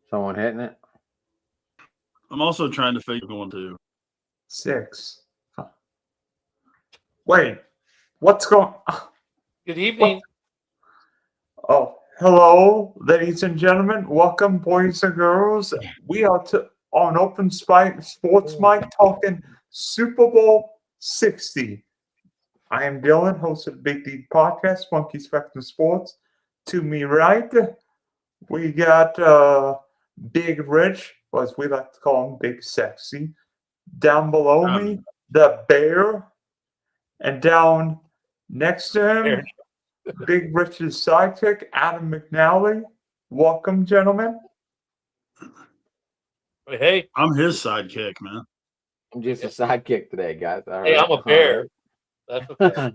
Someone hitting it? I'm also trying to figure going to 6. Wait, what's going? Good evening. Oh, hello, ladies and gentlemen. Welcome, boys and girls. We are on Open Sports Mic talking Super Bowl 60. I am Dylan, host of the Big D Podcast, Monkey Spectrum Sports. To me right, we got Big Rich, or as we like to call him, Big Sexy. Down below me, the Bear. And down next to him, Big Rich's sidekick, Adam McNally. Welcome, gentlemen. Hey, I'm his sidekick, man. I'm just a sidekick today, guys. All hey, right. I'm a bear. That's okay.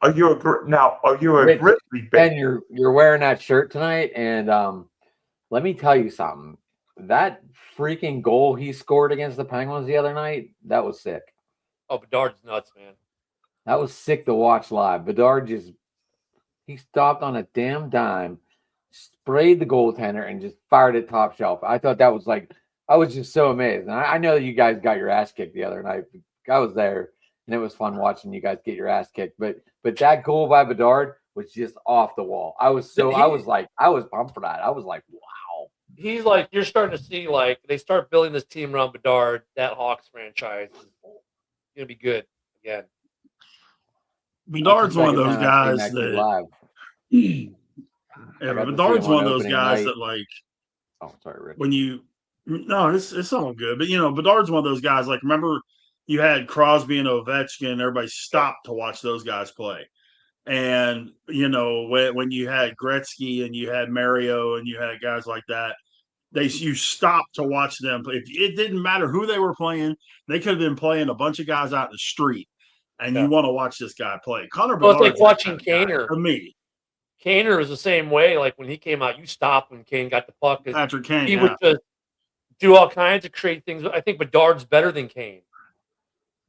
Are you a Rich, grizzly bear? Ben, you're wearing that shirt tonight, and let me tell you something. That freaking goal he scored against the Penguins the other night, that was sick. Oh, Bedard's nuts, man. That was sick to watch live. Bedard he stopped on a damn dime, sprayed the goaltender, and just fired it top shelf. I thought that was I was just so amazed. And I know you guys got your ass kicked the other night. I was there, and it was fun watching you guys get your ass kicked. But that goal by Bedard was just off the wall. I was pumped for that. I was like, wow. He's you're starting to see they start building this team around Bedard. That Hawks franchise is gonna be good again. Bedard's one of those guys that. Yeah, Bedard's one of those guys that Oh, sorry, Rick. when you. No, it's all good. But Bedard's one of those guys. Remember, you had Crosby and Ovechkin. Everybody stopped to watch those guys play. And when you had Gretzky and you had Mario and you had guys like that, you stopped to watch them. It didn't matter who they were playing. They could have been playing a bunch of guys out in the street, and you want to watch this guy play. Connor Bedard. Well, it's like watching Kaner. To me, Kaner was the same way. Like when he came out, you stopped when Kane got the puck. Patrick Kane. He would just do all kinds of creative things. I think Bedard's better than Kane.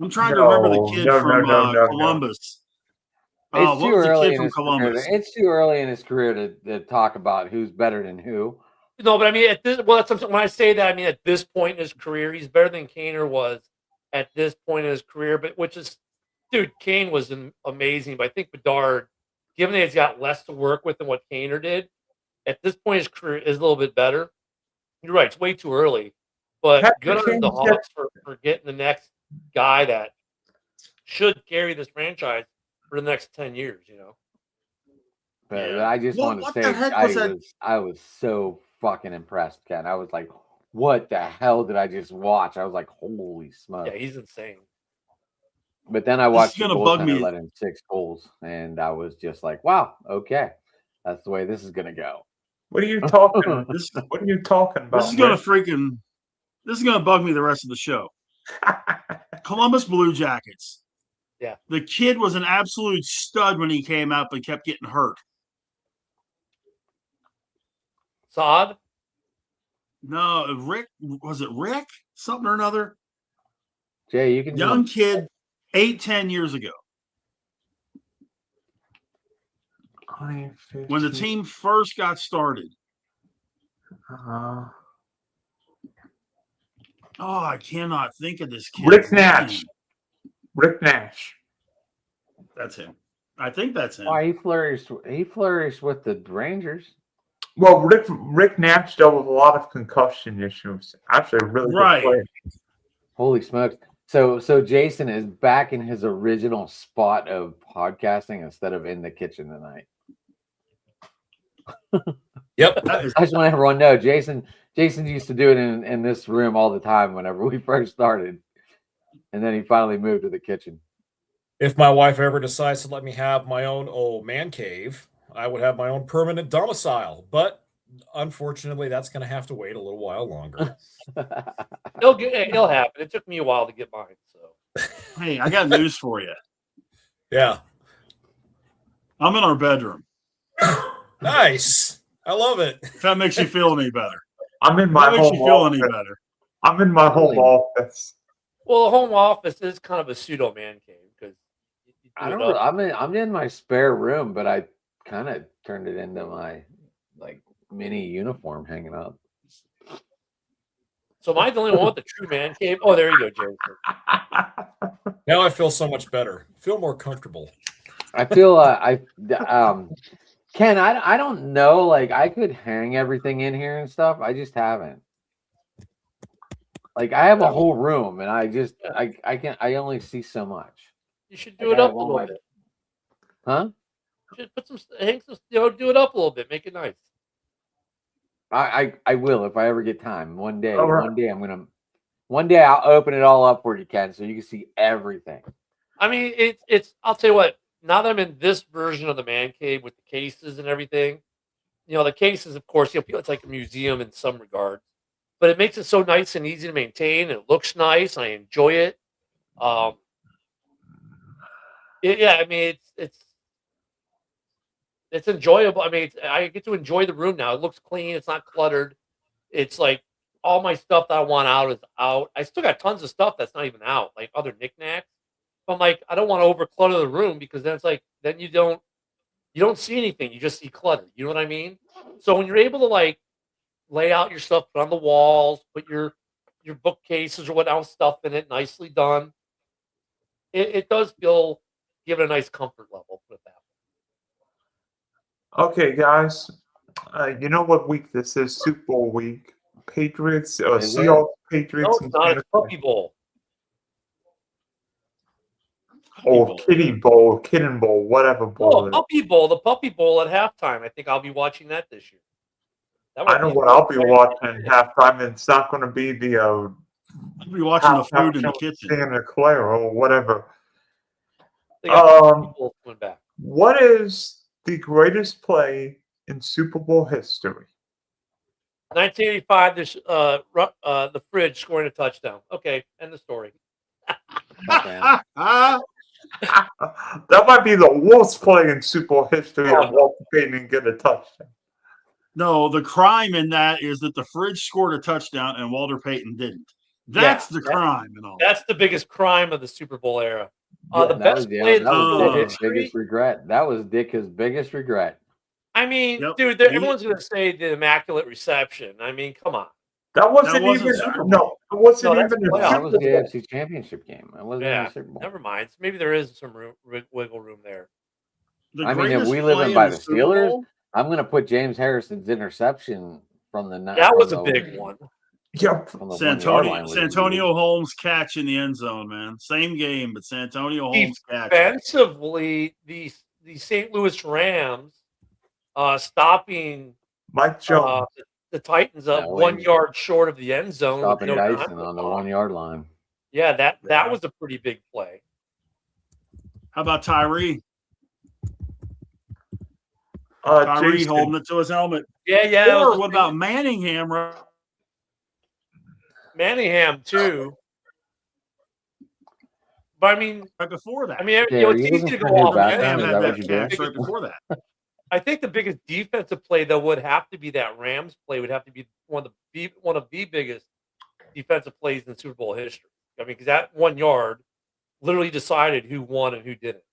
I'm trying to remember the kid from Columbus. It's too early in his career. It's too early in his career to talk about who's better than who. No, but I mean, that's something. When I say that, I mean at this point in his career, he's better than Kaner was at this point in his career. But dude, Kane was amazing. But I think Bedard, given that he's got less to work with than what Kaner did, at this point in his career is a little bit better. You're right; it's way too early. But good on the Hawks for getting the next guy that should carry this franchise for the next 10 years, But I just want to say I was so fucking impressed, Ken. I was like, what the hell did I just watch? I was like, holy smokes. Yeah, he's insane. But then I watched the goaltender let in 6 goals, and I was just like, wow, okay. That's the way this is going to go. What are you talking about? What are you talking about? This is going to bug me the rest of the show. Columbus Blue Jackets. Yeah. The kid was an absolute stud when he came out, but kept getting hurt. Saad? No, Rick. Was it Rick? Something or another? Jay, you can. Young kid, 8-10 years ago. When the team first got started. I cannot think of this kid. Rick Nash. Rick Nash. That's him. I think that's him. Why he flourished with the Rangers. Well, Rick Nash dealt with a lot of concussion issues. Actually, a really good player. Holy smokes! So Jason is back in his original spot of podcasting instead of in the kitchen tonight. Yep. I just want everyone to know Jason used to do it in this room all the time whenever we first started. And then he finally moved to the kitchen. If my wife ever decides to let me have my own old man cave, I would have my own permanent domicile. But unfortunately, that's going to have to wait a little while longer. It'll happen. It took me a while to get mine. So, hey, I got news for you. Yeah. I'm in our bedroom. Nice. I love it. If that makes you feel any better. I'm in my home office. I'm in my home office. Well, the home office is kind of a pseudo man cave because I don't know. I'm in my spare room, but I kind of turned it into my mini uniform hanging up. So am I the only one with the true man cave? Oh, there you go, Jason. Now I feel so much better. Feel more comfortable. I feel Ken, I don't know. Like I could hang everything in here and stuff. I just haven't. Like I have a whole room, and I only see so much. You should do it up a little bit. Huh? You should put some, hang some, do it up a little bit. Make it nice. I will if I ever get time. One day, All right. one day I'll open it all up for you, Ken, so you can see everything. I mean, it's. I'll tell you what. Now that I'm in this version of the man cave with the cases and everything, the cases, of course, it's like a museum in some regards, but it makes it so nice and easy to maintain. And it looks nice. And I enjoy it. Yeah, I mean, it's enjoyable. I mean, I get to enjoy the room now. It looks clean. It's not cluttered. It's like all my stuff that I want out is out. I still got tons of stuff that's not even out, like other knickknacks. But I'm like, I don't want to overclutter the room because then it's like, then you don't see anything. You just see clutter. You know what I mean? So when you're able to like lay out your stuff, put on the walls, put your bookcases or what else stuff in it, nicely done. It does give it a nice comfort level. Put it that way. Okay, guys. You know what week this is? Super Bowl week. Patriots, Seahawks, Patriots. No, it's not. It's Puppy Bowl. Or Kidden Bowl, whatever bowl. Oh, Puppy Bowl. The Puppy Bowl at halftime. I think I'll be watching that this year. I know what I'll be watching halftime. It's not going to be the. I'll be watching the food in the kitchen. Santa Clara or whatever. Back. What is the greatest play in Super Bowl history? 1985. The Fridge scoring a touchdown. Okay, end the story. That might be the worst play in Super Bowl history of Walter Payton get a touchdown. No, the crime in that is that the Fridge scored a touchdown and Walter Payton didn't. That's the crime and all. That's the biggest crime of the Super Bowl era. The best play that was Dick's biggest regret. That was Dick's biggest regret. I mean, dude, everyone's going to say the Immaculate Reception. I mean, come on. That wasn't even it wasn't even that was the AFC Championship game. It wasn't even a Super Bowl. Never mind. Maybe there is some wiggle room there. I mean, if we live in by the Steelers, I'm going to put James Harrison's interception from the night. That was a big one. Yep. Santonio Holmes catch in the end zone, man. Same game, but Santonio Holmes catch. Defensively, the St. Louis Rams stopping Mike Jones. The Titans up 1 yard short of the end zone. Stopping Dyson on the 1 yard line. Yeah, that was a pretty big play. How about Tyree? Tyree Jason. holding it to his helmet. Yeah. Or what about Manningham? Manningham too. But I mean, right before that. I mean, it's easy to go off. Manningham had that catch right before that. I think the biggest defensive play though would have to be that Rams play. Would have to be one of the biggest defensive plays in Super Bowl history. I mean, because that 1 yard literally decided who won and who didn't.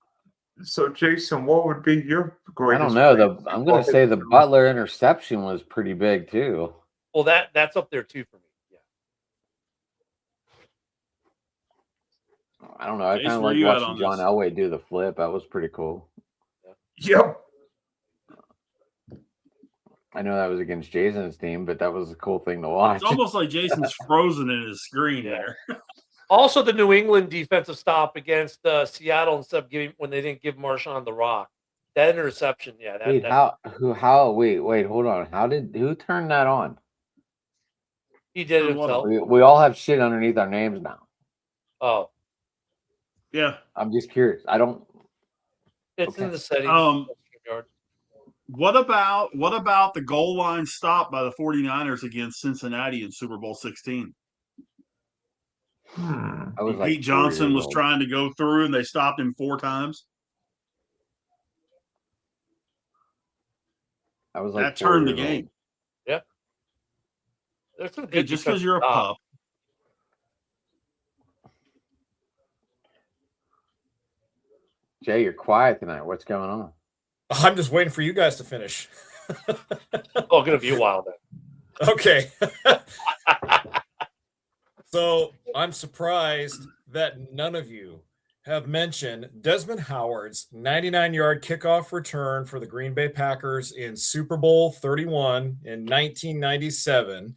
So, Jason, what would be your greatest? I don't know. I'm going to say the Butler interception was pretty big too. Well, that's up there too for me. Yeah. I don't know. I kind of like watching John Elway do the flip. That was pretty cool. Yep. I know that was against Jason's team, but that was a cool thing to watch. It's almost like Jason's frozen in his screen there. Also, the New England defensive stop against Seattle instead of when they didn't give Marshawn the rock. That interception, yeah. Wait, hold on. Who turned that on? He did it himself. We all have shit underneath our names now. Oh. Yeah. I'm just curious. It's in the settings. What about the goal line stop by the 49ers against Cincinnati in Super Bowl 16? Pete Johnson was trying to go through and they stopped him 4 times. That turned the game. Yeah. There's some good just because you're a pup. Jay, you're quiet tonight. What's going on? I'm just waiting for you guys to finish. Going to be a while then. Okay. So I'm surprised that none of you have mentioned Desmond Howard's 99-yard kickoff return for the Green Bay Packers in Super Bowl 31 in 1997.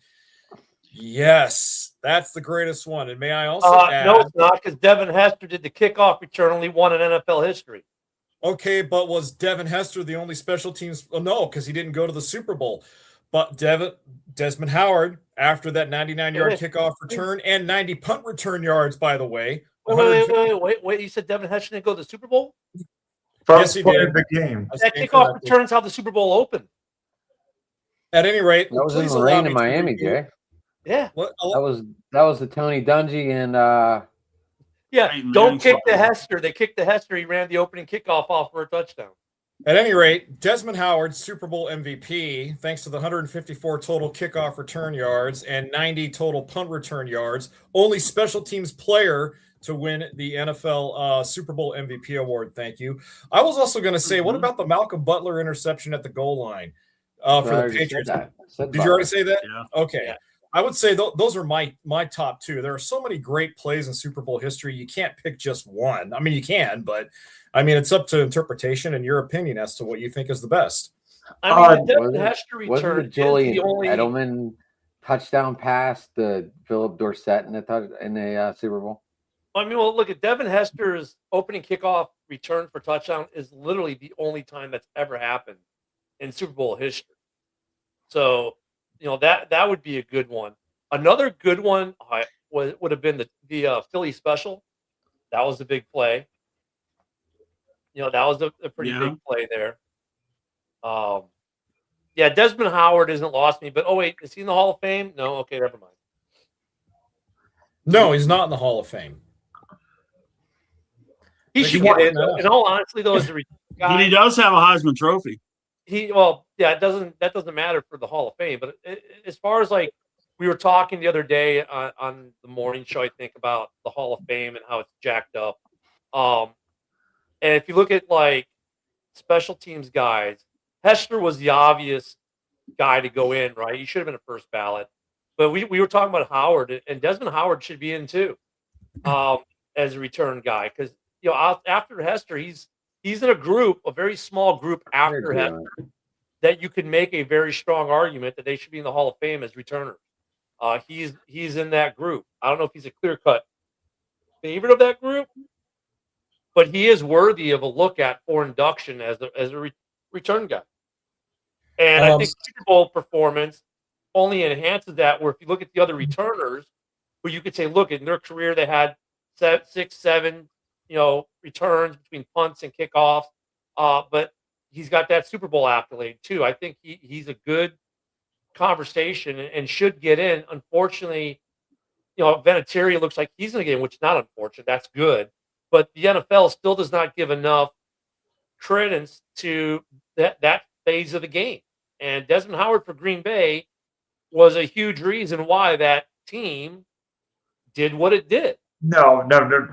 Yes, that's the greatest one. And may I also add, no, it's not, because Devin Hester did the kickoff return, only one in NFL history. okay, but was Devin Hester the only special teams? Oh, no, because he didn't go to the Super Bowl. But Desmond Howard, after that 99-yard kickoff return and 90 punt return yards, by the way. Wait. You said Devin Hester didn't go to the Super Bowl? Yes, he did. The game. That kickoff returns how the Super Bowl opened. At any rate, that was in the rain in Miami, Jay. Yeah. That was the Tony Dungy and don't kick the Hester. They kicked the Hester. He ran the opening kickoff off for a touchdown. At any rate, Desmond Howard, Super Bowl MVP, thanks to the 154 total kickoff return yards and 90 total punt return yards, only special teams player to win the NFL Super Bowl MVP award. Thank you. I was also going to say, what about the Malcolm Butler interception at the goal line for the Patriots? Did you already say that? Yeah. Okay. Yeah. I would say those are my top two. There are so many great plays in Super Bowl history. You can't pick just one. I mean, you can, but I mean, it's up to interpretation and your opinion as to what you think is the best. I mean, the Hester return wasn't Julian Edelman touchdown pass to Philip Dorsett in the Super Bowl? I mean, well, look at Devin Hester's opening kickoff return for touchdown is literally the only time that's ever happened in Super Bowl history. So, that would be a good one. Another good one would have been the Philly special. That was a big play. That was a pretty big play there. Desmond Howard isn't lost me, but wait, is he in the Hall of Fame? No, okay, never mind. No, he's not in the Hall of Fame. He should get in. In all honesty, though, as a guy, but he does have a Heisman Trophy. That doesn't matter for the Hall of Fame. But as far as like we were talking the other day on the morning show, I think about the Hall of Fame and how it's jacked up. And if you look at like special teams guys, Hester was the obvious guy to go in, right? He should have been a first ballot. But we were talking about Howard, and Desmond Howard should be in too, as a return guy, because after Hester, he's in a very small group after Hester that you could make a very strong argument that they should be in the Hall of Fame as returners. He's in that group. I don't know if he's a clear-cut favorite of that group, but he is worthy of a look at for induction as a return guy. And I think Super Bowl performance only enhances that, where if you look at the other returners, where you could say, look, in their career, they had 6, 7, returns between punts and kickoffs. But he's got that Super Bowl accolade too. I think he's a good conversation and should get in. Unfortunately, Vinatieri looks like he's going to get in, which is not unfortunate. That's good. But the NFL still does not give enough credence to that phase of the game. And Desmond Howard for Green Bay was a huge reason why that team did what it did. No.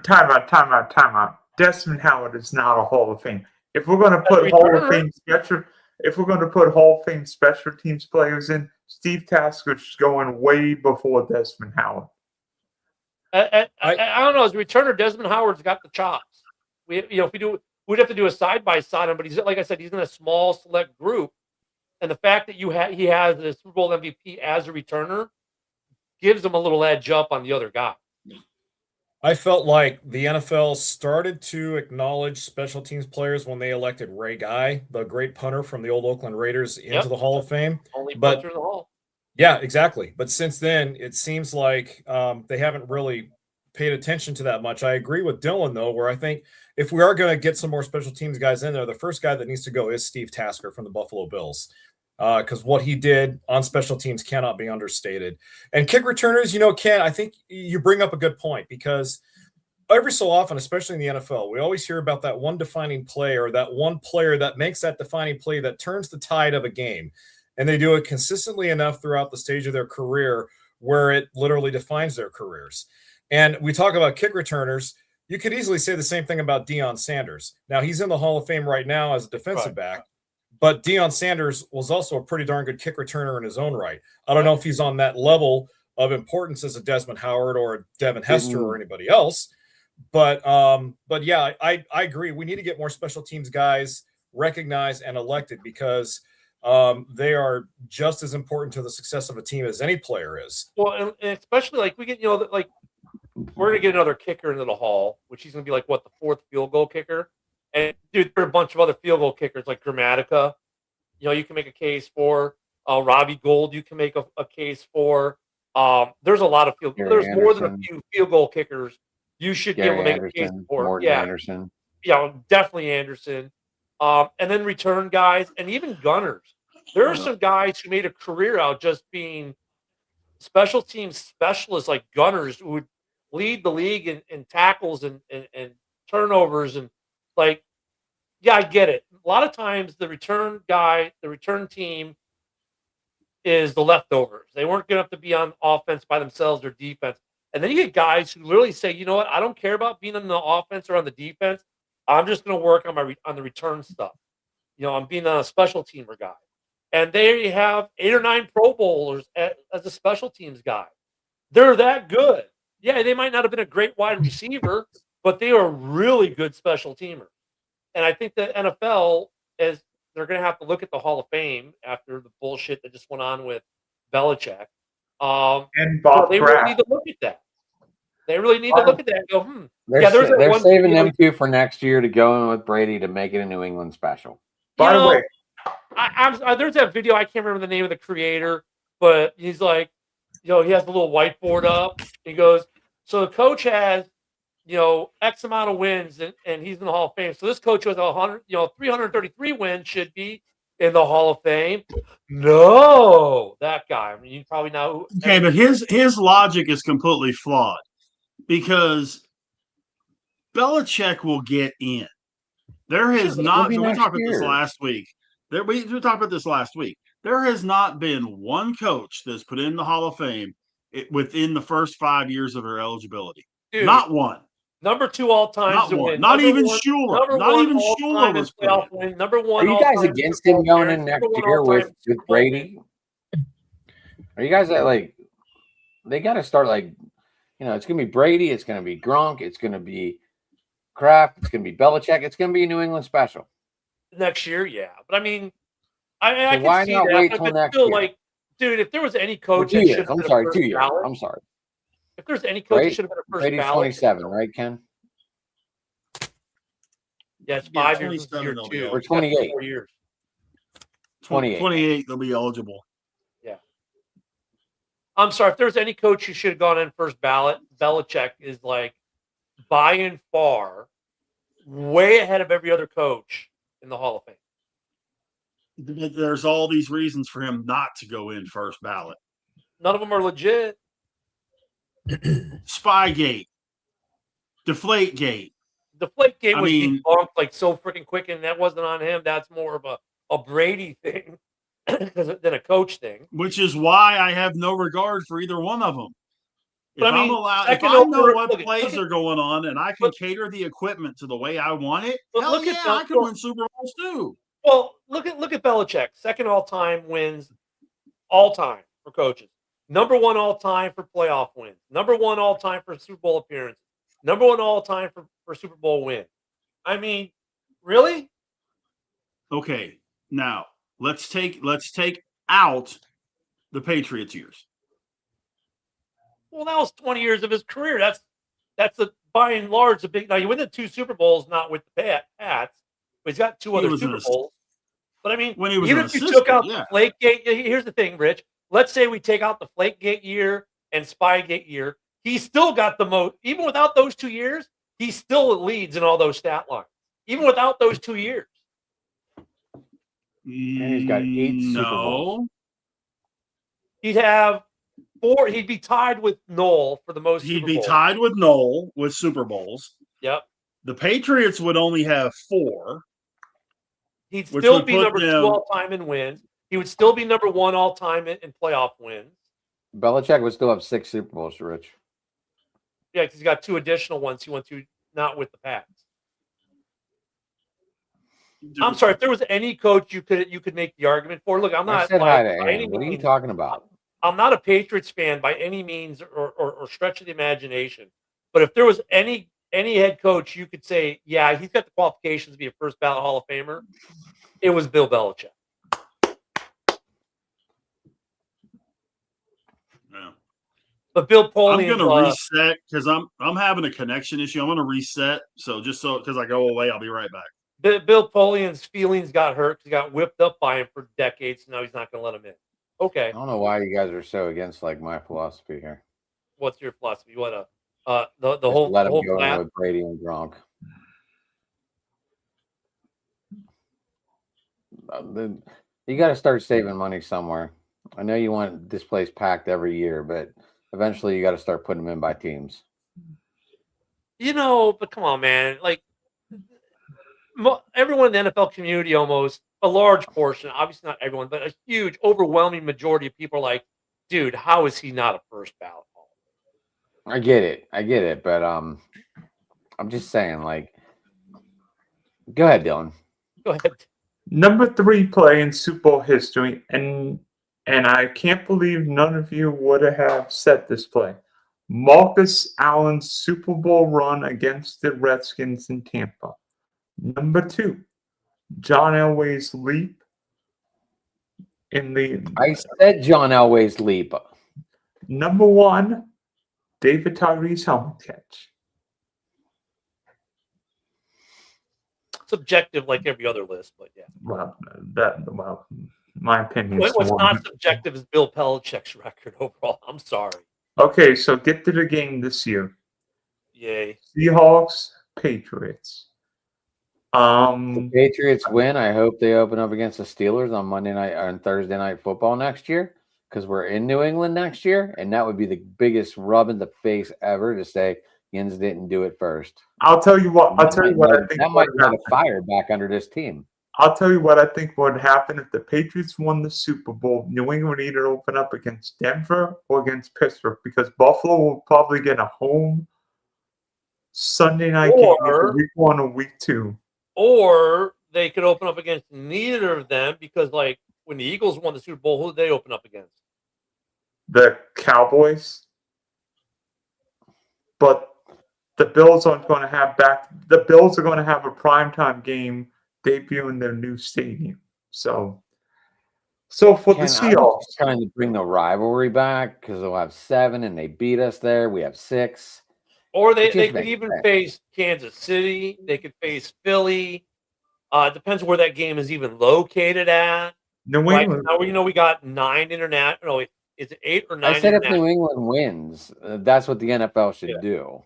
Time out. Desmond Howard is not a Hall of Fame. If we're going to put Hall of Fame special teams players in, Steve Tasker is going way before Desmond Howard. I don't know. As a returner, Desmond Howard's got the chops. We'd have to do a side by side on, but he's, like I said, he's in a small select group, and the fact that he has the Super Bowl MVP as a returner gives him a little edge up on the other guy. I felt like the NFL started to acknowledge special teams players when they elected Ray Guy, the great punter from the old Oakland Raiders, into the Hall of Fame. Only punter in the Hall. Yeah, exactly. But since then, it seems like they haven't really paid attention to that much. I agree with Dylan, though, where I think if we are going to get some more special teams guys in there, the first guy that needs to go is Steve Tasker from the Buffalo Bills. Because what he did on special teams cannot be understated. And kick returners, Ken, I think you bring up a good point, because every so often, especially in the NFL, we always hear about that one defining play or that one player that makes that defining play that turns the tide of a game. And they do it consistently enough throughout the stage of their career where it literally defines their careers. And we talk about kick returners. You could easily say the same thing about Deion Sanders. Now, he's in the Hall of Fame right now as a defensive back. But Deion Sanders was also a pretty darn good kick returner in his own right. I don't know if he's on that level of importance as a Desmond Howard or a Devin Hester or anybody else. But yeah, I agree. We need to get more special teams guys recognized and elected because they are just as important to the success of a team as any player is. Well, and especially like we get, like we're gonna get another kicker into the Hall, which he's gonna be like what, the fourth field goal kicker. And dude, there are a bunch of other field goal kickers like Grammatica. You can make a case for Robbie Gould. You can make a case for. There's a lot of There's more than a few field goal kickers. You should be able to make a case for. Morgan Anderson. Yeah, definitely Anderson. And then return guys and even gunners. There are some guys who made a career out just being special teams specialists, like gunners, who would lead the league in tackles and turnovers. And like, yeah, I get it. A lot of times the return team is the leftovers. They weren't good enough to be on offense by themselves or defense. And then you get guys who literally say, you know what, I don't care about being on the offense or on the defense. I'm just going to work on the return stuff. I'm being a special teamer guy. And they have 8 or 9 Pro Bowlers as a special teams guy. They're that good. Yeah, they might not have been a great wide receiver, but they are really good special teamers. And I think the NFL they're going to have to look at the Hall of Fame after the bullshit that just went on with Belichick. And Bob they really need to look at that. They really need to look at that and go, They're saving them two for next year to go in with Brady to make it a New England special. By the way, there's that video. I can't remember the name of the creator, but he's like, he has the little whiteboard up. He goes, so the coach has, X amount of wins, and he's in the Hall of Fame. So this coach has 333 wins, should be in the Hall of Fame. No, that guy. I mean, you probably know. Okay, but his logic is completely flawed because Belichick will get in. There has not. So we talked about this last week. We talked about this last week. There has not been one coach that's put in the Hall of Fame within the first 5 years of their eligibility. Dude, not one. Number 2 all time. Not one. Not even Shula. Not even Shula was playing. Number 1. Are you guys against him going in next year with Brady? Are you guys like? They got to start like, it's going to be Brady. It's going to be Gronk. It's going to be Kraft. It's going to be Belichick. It's going to be a New England special next year. Yeah, but I mean, I so why not wait till next year? Like, dude, if there was any coach, 2 years. I'm sorry, 2 years. I'm sorry. If there's any coach that should have been a first Brady's ballot. 27, right, Ken? Yeah, it's 5 years. Or 28. 4 years. 28, they'll be eligible. Yeah. I'm sorry. If there's any coach who should have gone in first ballot, Belichick is like by and far way ahead of every other coach in the Hall of Fame. There's all these reasons for him not to go in first ballot. None of them are legit. Spygate, Deflategate. Deflategate was debunked like so freaking quick, and that wasn't on him. That's more of a Brady thing than a coach thing. Which is why I have no regard for either one of them. If I I'm allowed, if I know what plays are going on, and I can cater the equipment to the way I want it, hell yeah, I can win Super Bowls too. Well, look at Belichick, second all time wins, all time for coaches. Number 1 all time for playoff wins. Number 1 all time for Super Bowl appearances. Number 1 all time for Super Bowl win. I mean, really? Okay, now let's take out the Patriots years. Well, that was 20 years of his career. That's by and large a big. Now you win the 2 Super Bowls, not with the Pats, but he's got 2 other Super Bowls. But I mean, even if you took out the Flakegate, here's the thing, Rich. Let's say we take out the Flakegate year and Spygate year. He still got the most. Even without those 2 years, he still leads in all those stat lines. Even without those 2 years. And he's got 8 Super Bowls. He'd have 4. He'd be tied with Noel for the most. He'd be tied with Noel with Super Bowls. Yep. The Patriots would only have 4. He'd still be number 2 all time in wins. He would still be number 1 all time in playoff wins. Belichick would still have 6 Super Bowls, Rich. Yeah, because he's got 2 additional ones he went to, not with the Pats. I'm sorry, if there was any coach you could make the argument for. Look, I'm not. I said hi to Ann. What are you talking about? I'm not a Patriots fan by any means or stretch of the imagination. But if there was any head coach you could say, yeah, he's got the qualifications to be a first ballot Hall of Famer, it was Bill Belichick. Yeah. But Bill Polian, I'm gonna reset because I'm having a connection issue. I'm gonna reset. So because I go away, I'll be right back. Bill Polian's feelings got hurt because he got whipped up by him for decades. So now he's not going to let him in. Okay. I don't know why you guys are so against like my philosophy here. What's your philosophy? What the Just whole let the him whole go in flat? with Brady and Gronk. You got to start saving money somewhere. I know you want this place packed every year, but eventually you got to start putting them in by teams. But come on, man. Like everyone in the NFL community, almost a large portion, obviously not everyone, but a huge, overwhelming majority of people are like, dude, how is he not a first ballot? I get it, but I'm just saying, like, go ahead, Dylan. Go ahead. Number 3 play in Super Bowl history, and I can't believe none of you would have said this play. Marcus Allen's Super Bowl run against the Redskins in Tampa. Number 2, John Elway's leap in the. I said John Elway's leap. Number 1, David Tyree's helmet catch. Subjective, like every other list, but yeah. Well, my opinion. What's not subjective is Bill Belichick's record overall. I'm sorry. Okay, so get to the game this year. Yay. Seahawks, Patriots. The Patriots win. I hope they open up against the Steelers on Monday night or on Thursday night football next year, because we're in New England next year, and that would be the biggest rub in the face ever to say Yins didn't do it first. I'll tell you what. I think that might light a fire back under this team. I'll tell you what I think would happen if the Patriots won the Super Bowl. New England would either open up against Denver or against Pittsburgh, because Buffalo will probably get a home Sunday night game either week 1 or week 2. Or they could open up against neither of them, because, like, when the Eagles won the Super Bowl, who did they open up against? The Cowboys. But the Bills aren't going to have the Bills are going to have a primetime game debut in their new stadium. So for the Seahawks, trying to bring the rivalry back because they'll have 7 and they beat us there. We have 6. Or they could even face Kansas City. They could face Philly. It depends where that game is even located at. New England. Right now, we got 9 international. Is it 8 or 9? I said if New England wins, that's what the NFL should do.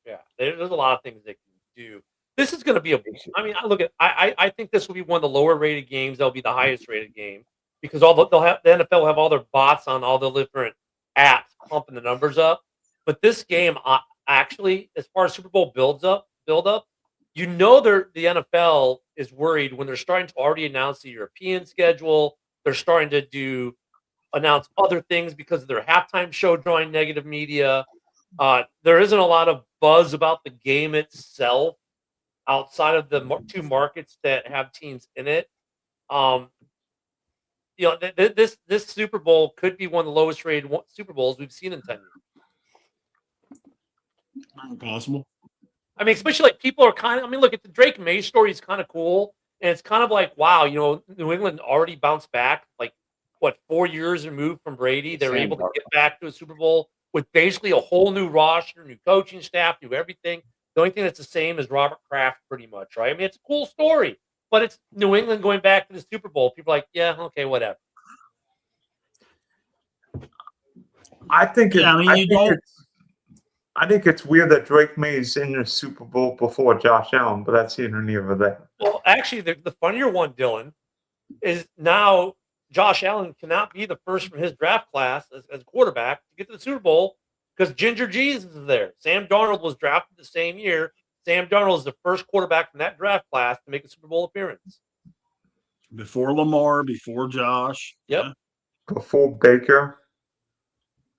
Yeah, there's a lot of things they can do. This is going to be I think this will be one of the lower rated games. That'll be the highest rated game, because the NFL will have all their bots on all the different apps pumping the numbers up. But this game, actually, as far as Super Bowl build up, the NFL is worried when they're starting to already announce the European schedule. They're starting to announce other things because of their halftime show drawing negative media. There isn't a lot of buzz about the game itself outside of the 2 markets that have teams in it. This Super Bowl could be one of the lowest rated Super Bowls we've seen in 10 years. Not possible. I mean, especially like people are look at the Drake May story is kind of cool. And it's kind of like, wow, New England already bounced back, like, 4 years removed from Brady. They're able to get back to a Super Bowl with basically a whole new roster, new coaching staff, new everything. The only thing that's the same is Robert Kraft, pretty much, right? I mean, it's a cool story, but it's New England going back to the Super Bowl. People are like, yeah, okay, whatever. I think it's weird that Drake May is in the Super Bowl before Josh Allen, but that's here and neither there. Well, actually, the funnier one, Dylan, is now Josh Allen cannot be the first from his draft class as quarterback to get to the Super Bowl because Ginger Jesus is there. Sam Darnold was drafted the same year. Sam Darnold is the first quarterback from that draft class to make a Super Bowl appearance. Before Lamar, before Josh. Yep. Yeah. Before Baker.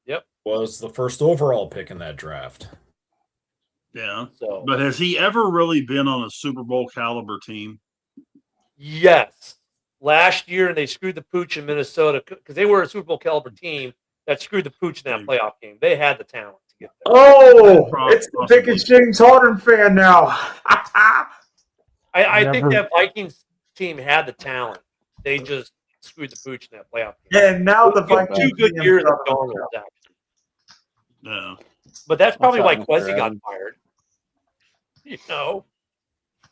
Yep. Was the first overall pick in that draft. Yeah. So, but has he ever really been on a Super Bowl caliber team? Yes. Last year, they screwed the pooch in Minnesota because they were a Super Bowl caliber team. that screwed the pooch in that playoff game. They had the talent to get there. Oh, it's the biggest James Harden fan now. I think that Vikings team had the talent. They just screwed the pooch in that playoff game. And now the Vikings 2 good years of Darnold, actually. Yeah. But that's probably why Mr. Quezzy got Evans. fired. You know,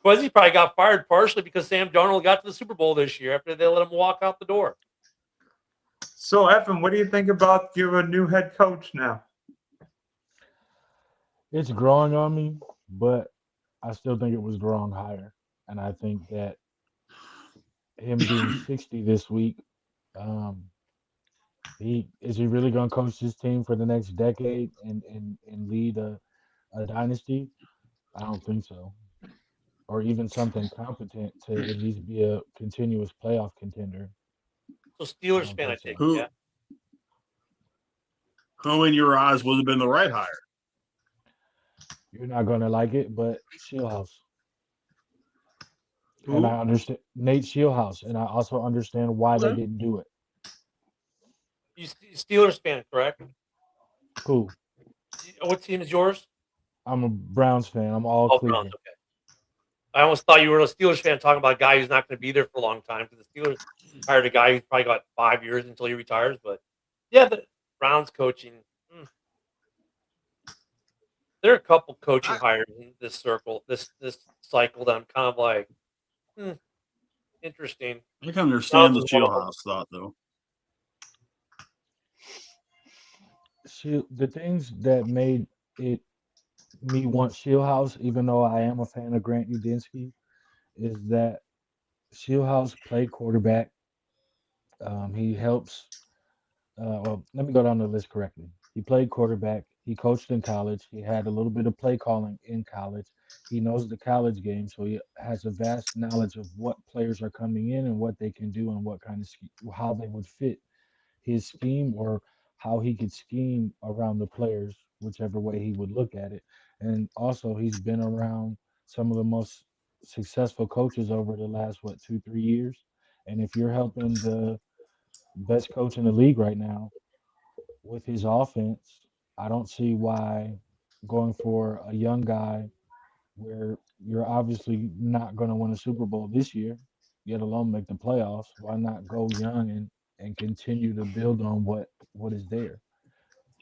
Quezzy probably got fired partially because Sam Darnold got to the Super Bowl this year after they let him walk out the door. So, Evan, what do you think about your new head coach now? It's growing on me, but I still think it was the wrong hire. And I think that him being 60 this week, is he really going to coach this team for the next decade and lead a dynasty? I don't think so. Or even something competent to at least be a continuous playoff contender. So Steelers fan, I think. Who, Yeah. who in your eyes would have been the right hire? You're not going to like it, but Shieldhouse. Who? And I understand Nate Shieldhouse, and I also understand why they Okay. didn't do it. You Steelers fan, correct? Cool. What team is yours? I'm a Browns fan. I'm all Oh, Cleveland. Browns. Okay. I almost thought you were a Steelers fan talking about a guy who's not going to be there for a long time because the Steelers hired a guy who's probably got 5 years until he retires. But yeah, the Browns coaching. There are a couple coaching hires in this circle, this cycle that I'm kind of like, interesting. I can understand the Browns is one of them. Shieldhouse thought, though. The things that made me want Shieldhouse, even though I am a fan of Grant Udinski, is that Shieldhouse played quarterback. He helps. Well, let me go down the list correctly. He played quarterback. He coached in college. He had a little bit of play calling in college. He knows the college game, so he has a vast knowledge of what players are coming in and what they can do and what kind of how they would fit his scheme or how he could scheme around the players, whichever way he would look at it. And also, he's been around some of the most successful coaches over the last 2-3 years. And if you're helping the best coach in the league right now with his offense, I don't see why going for a young guy where you're obviously not going to win a Super Bowl this year, yet alone make the playoffs. Why not go young and continue to build on what is there?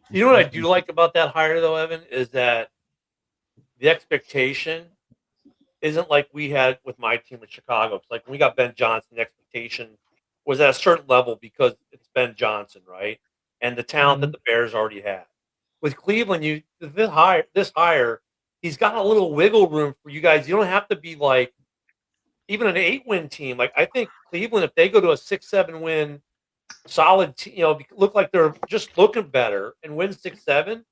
You know what I do like about that hire, though, Evan, is that the expectation isn't like we had with my team with Chicago. It's like when we got Ben Johnson, the expectation was at a certain level because it's Ben Johnson, right? And the talent that the Bears already had. With Cleveland, this hire, he's got a little wiggle room for you guys. You don't have to be like even an 8-win team. Like I think Cleveland, if they go to a 6-7 win, solid, look like they're just looking better and win 6-7,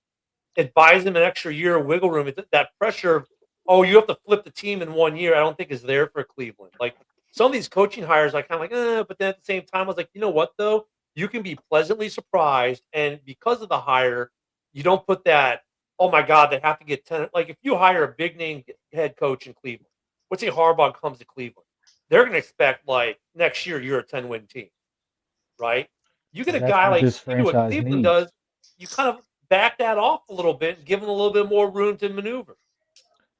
it buys them an extra year of wiggle room. That pressure of, oh, you have to flip the team in 1 year, I don't think is there for Cleveland. Like some of these coaching hires, I kind of like, but then at the same time, I was like, you know what though? You can be pleasantly surprised, and because of the hire, you don't put that, oh my God, they have to get 10. Like if you hire a big name head coach in Cleveland, let's say Harbaugh comes to Cleveland, they're going to expect like next year you're a 10-win team, right? You get a guy like what Cleveland does, you kind of back that off a little bit and give them a little bit more room to maneuver.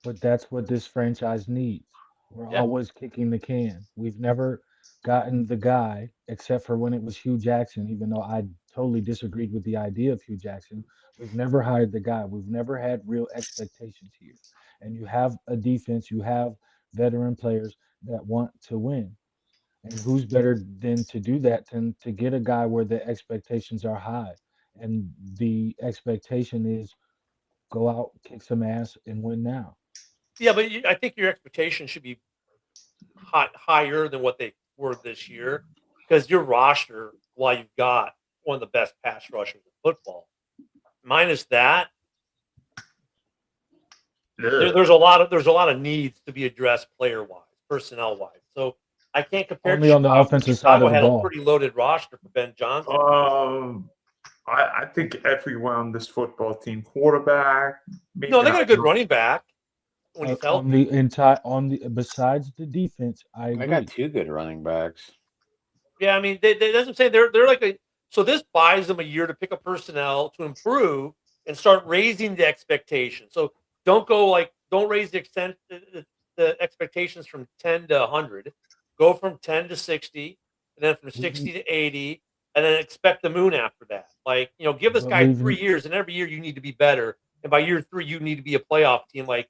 But that's what this franchise needs. We're always kicking the can. We've never gotten the guy, except for when it was Hugh Jackson, even though I totally disagreed with the idea of Hugh Jackson. We've never hired the guy. We've never had real expectations here. And you have a defense, you have veteran players that want to win. And who's better than to do that than to get a guy where the expectations are high? And the expectation is go out, kick some ass, and win now. Yeah, but I think your expectations should be higher than what they were this year because your roster, while you've got one of the best pass rushers in football, minus that, there's a lot of needs to be addressed player wise, personnel wise. So I can't compare. Only on the offensive side of the ball. A pretty loaded roster for Ben Johnson. I think everyone on this football team, quarterback. No, they got a good running back. When he's healthy. Besides the defense, I agree. I got 2 good running backs. Yeah, I mean, they doesn't say they're like So this buys them a year to pick up personnel to improve and start raising the expectations. So don't raise the expectations from 10 to 100. Go from 10 to 60, and then from 60 to 80, and then expect the moon after that. Like, give this guy 3 years, and every year you need to be better. And by year 3, you need to be a playoff team. Like,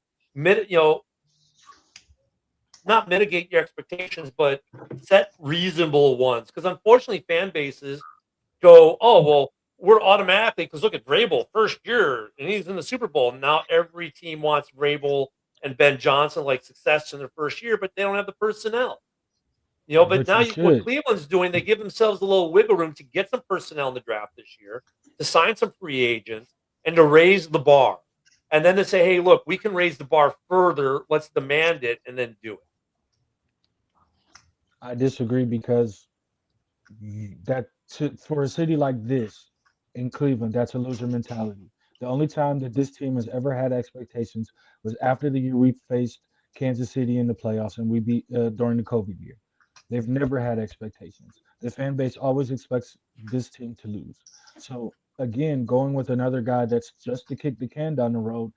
not mitigate your expectations, but set reasonable ones. Because unfortunately, fan bases go, oh, well, we're automatically, because look at Vrabel, first year, and he's in the Super Bowl. Now every team wants Vrabel and Ben Johnson like success in their first year, but they don't have the personnel. But now what Cleveland's doing, they give themselves a little wiggle room to get some personnel in the draft this year, to sign some free agents, and to raise the bar. And then to say, hey, look, we can raise the bar further. Let's demand it and then do it. I disagree because for a city like this in Cleveland, that's a loser mentality. The only time that this team has ever had expectations was after the year we faced Kansas City in the playoffs and we beat during the COVID year. They've never had expectations. The fan base always expects this team to lose. So again, going with another guy that's just to kick the can down the road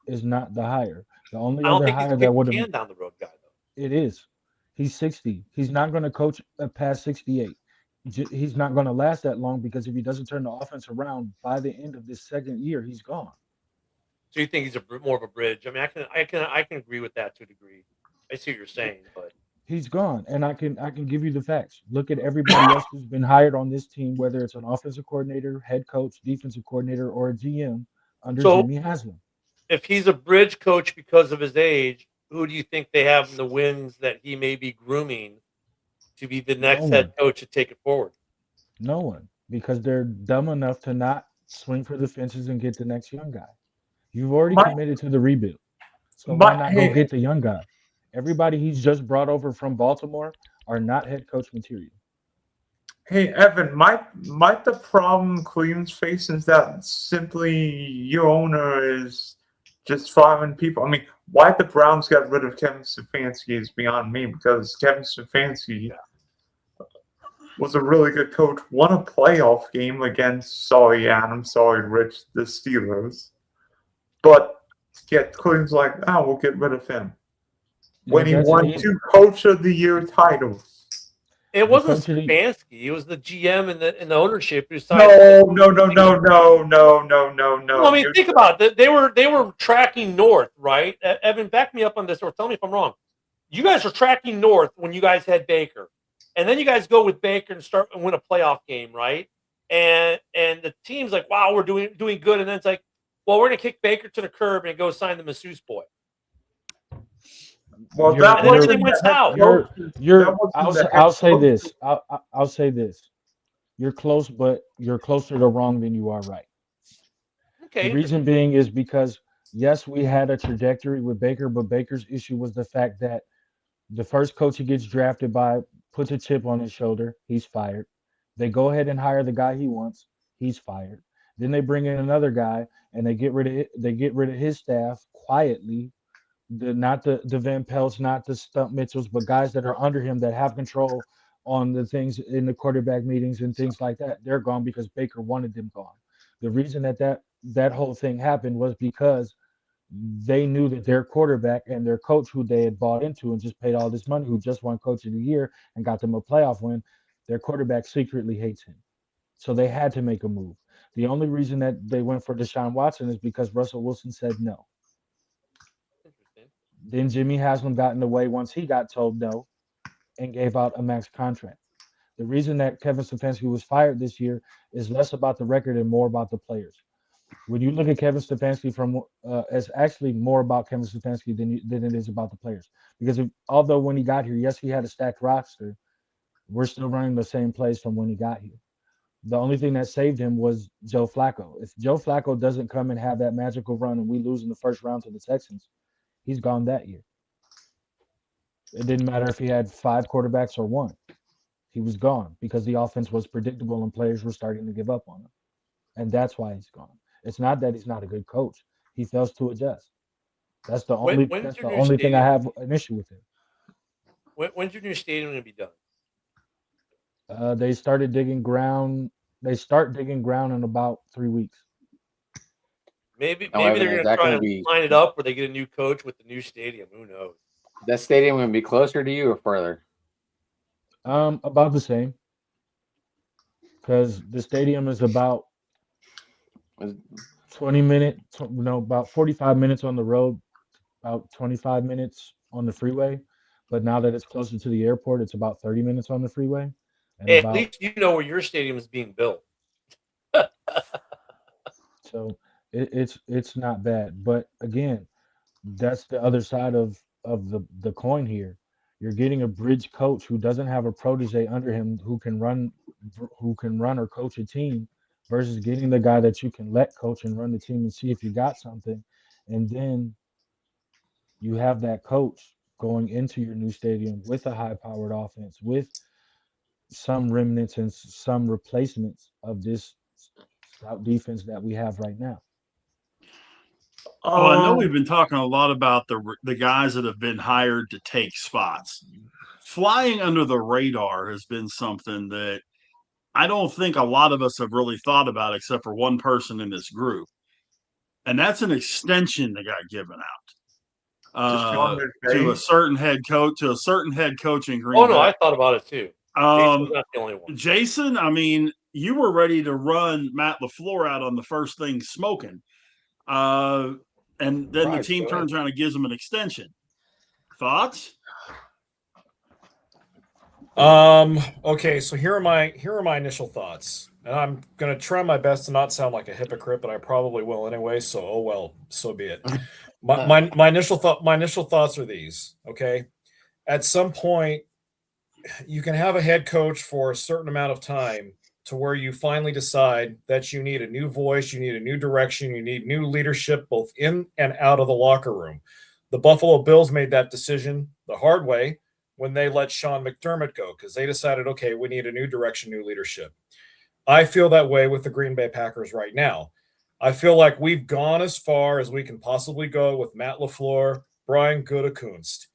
is not the hire. The only I don't other think he's hire a that would have can down the road guy, though. it is. He's 60. He's not going to coach past 68. He's not going to last that long because if he doesn't turn the offense around by the end of this second year, he's gone. So you think he's more of a bridge? I mean, I can agree with that to a degree. I see what you're saying, but he's gone, and I can give you the facts. Look at everybody else who's been hired on this team, whether it's an offensive coordinator, head coach, defensive coordinator, or a GM under Jimmy Haslam. If he's a bridge coach because of his age, who do you think they have in the wings that he may be grooming to be the next head coach to take it forward? No one, because they're dumb enough to not swing for the fences and get the next young guy. You've already committed to the rebuild, so why not go get the young guy? Everybody he's just brought over from Baltimore are not head coach material. Hey, Evan, might the problem Cleveland's facing is that simply your owner is just firing people? I mean, why the Browns got rid of Kevin Stefanski is beyond me, because Kevin Stefanski was a really good coach, won a playoff game against, sorry, Adam, sorry, Rich, the Steelers. But yet Cleveland's like, oh, we'll get rid of him. When he won 2 Coach of the Year titles. It wasn't Stefanski. It was the GM and the ownership who decided. No. I mean, think about it. They were tracking north, right? Evan, back me up on this, or tell me if I'm wrong. You guys were tracking north when you guys had Baker, and then you guys go with Baker and win a playoff game, right? And the team's like, wow, we're doing good, and then it's like, well, we're gonna kick Baker to the curb and go sign the masseuse boy. Well, that wasn't I'll say this. I'll say this. You're close, but you're closer to wrong than you are right. Okay. The reason being is because, yes, we had a trajectory with Baker, but Baker's issue was the fact that the first coach he gets drafted by puts a chip on his shoulder. He's fired. They go ahead and hire the guy he wants. He's fired. Then they bring in another guy, and they get rid of his staff quietly. Not the Van Pelts, not the Stump Mitchells, but guys that are under him that have control on the things in the quarterback meetings and things like that. They're gone because Baker wanted them gone. The reason that whole thing happened was because they knew that their quarterback and their coach, who they had bought into and just paid all this money, who just won Coach of the Year and got them a playoff win, their quarterback secretly hates him. So they had to make a move. The only reason that they went for Deshaun Watson is because Russell Wilson said no. Then Jimmy Haslam got in the way once he got told no and gave out a max contract. The reason that Kevin Stefanski was fired this year is less about the record and more about the players. When you look at Kevin Stefanski it's actually more about Kevin Stefanski than it is about the players. Because although when he got here, yes, he had a stacked roster, we're still running the same plays from when he got here. The only thing that saved him was Joe Flacco. If Joe Flacco doesn't come and have that magical run and we lose in the first round to the Texans, he's gone that year. It didn't matter if he had 5 quarterbacks or 1. He was gone because the offense was predictable and players were starting to give up on him. And that's why he's gone. It's not that he's not a good coach. He fails to adjust. That's the only thing I have an issue with him. When's your new stadium going to be done? They started digging ground They start digging ground in about 3 weeks. Maybe Oh, Evan, they're is going to that try gonna and be line it up where they get a new coach with the new stadium. Who knows? that stadium going to be closer to you or further? About the same, because the stadium is about Is- 45 minutes on the road, about 25 minutes on the freeway. But now that it's closer to the airport, it's about 30 minutes on the freeway, and Hey, at about least you know where your stadium is being built. so it's not bad. But again, that's the other side of the coin here. You're getting a bridge coach who doesn't have a protege under him who can run or coach a team versus getting the guy that you can let coach and run the team and see if you got something. And then you have that coach going into your new stadium with a high powered offense with some remnants and some replacements of this stout defense that we have right now. Well, I know Um, we've been talking a lot about the guys that have been hired to take spots. Flying under the radar has been something that I don't think a lot of us have really thought about, except for one person in this group, and that's an extension that got given out just on the to a day. certain head coach in Green Oh no, Bay. I thought about it too. Jason's not the only one. Jason, I mean, you were ready to run Matt LaFleur out on the first thing smoking. And then the Right, team go ahead. turns around and gives him an extension. Thoughts? Okay, so here are my initial thoughts. And I'm gonna try my best to not sound like a hypocrite, but I probably will anyway, so oh well, so be it. My initial thoughts are these, okay? At some point, you can have a head coach for a certain amount of time to where you finally decide that you need a new voice, you need a new direction, you need new leadership both in and out of the locker room. The Buffalo Bills made that decision the hard way when they let Sean McDermott go because they decided, okay, we need a new direction, new leadership. I feel that way with the Green Bay Packers right now. I feel like we've gone as far as we can possibly go with Matt LaFleur, Brian Gutekunst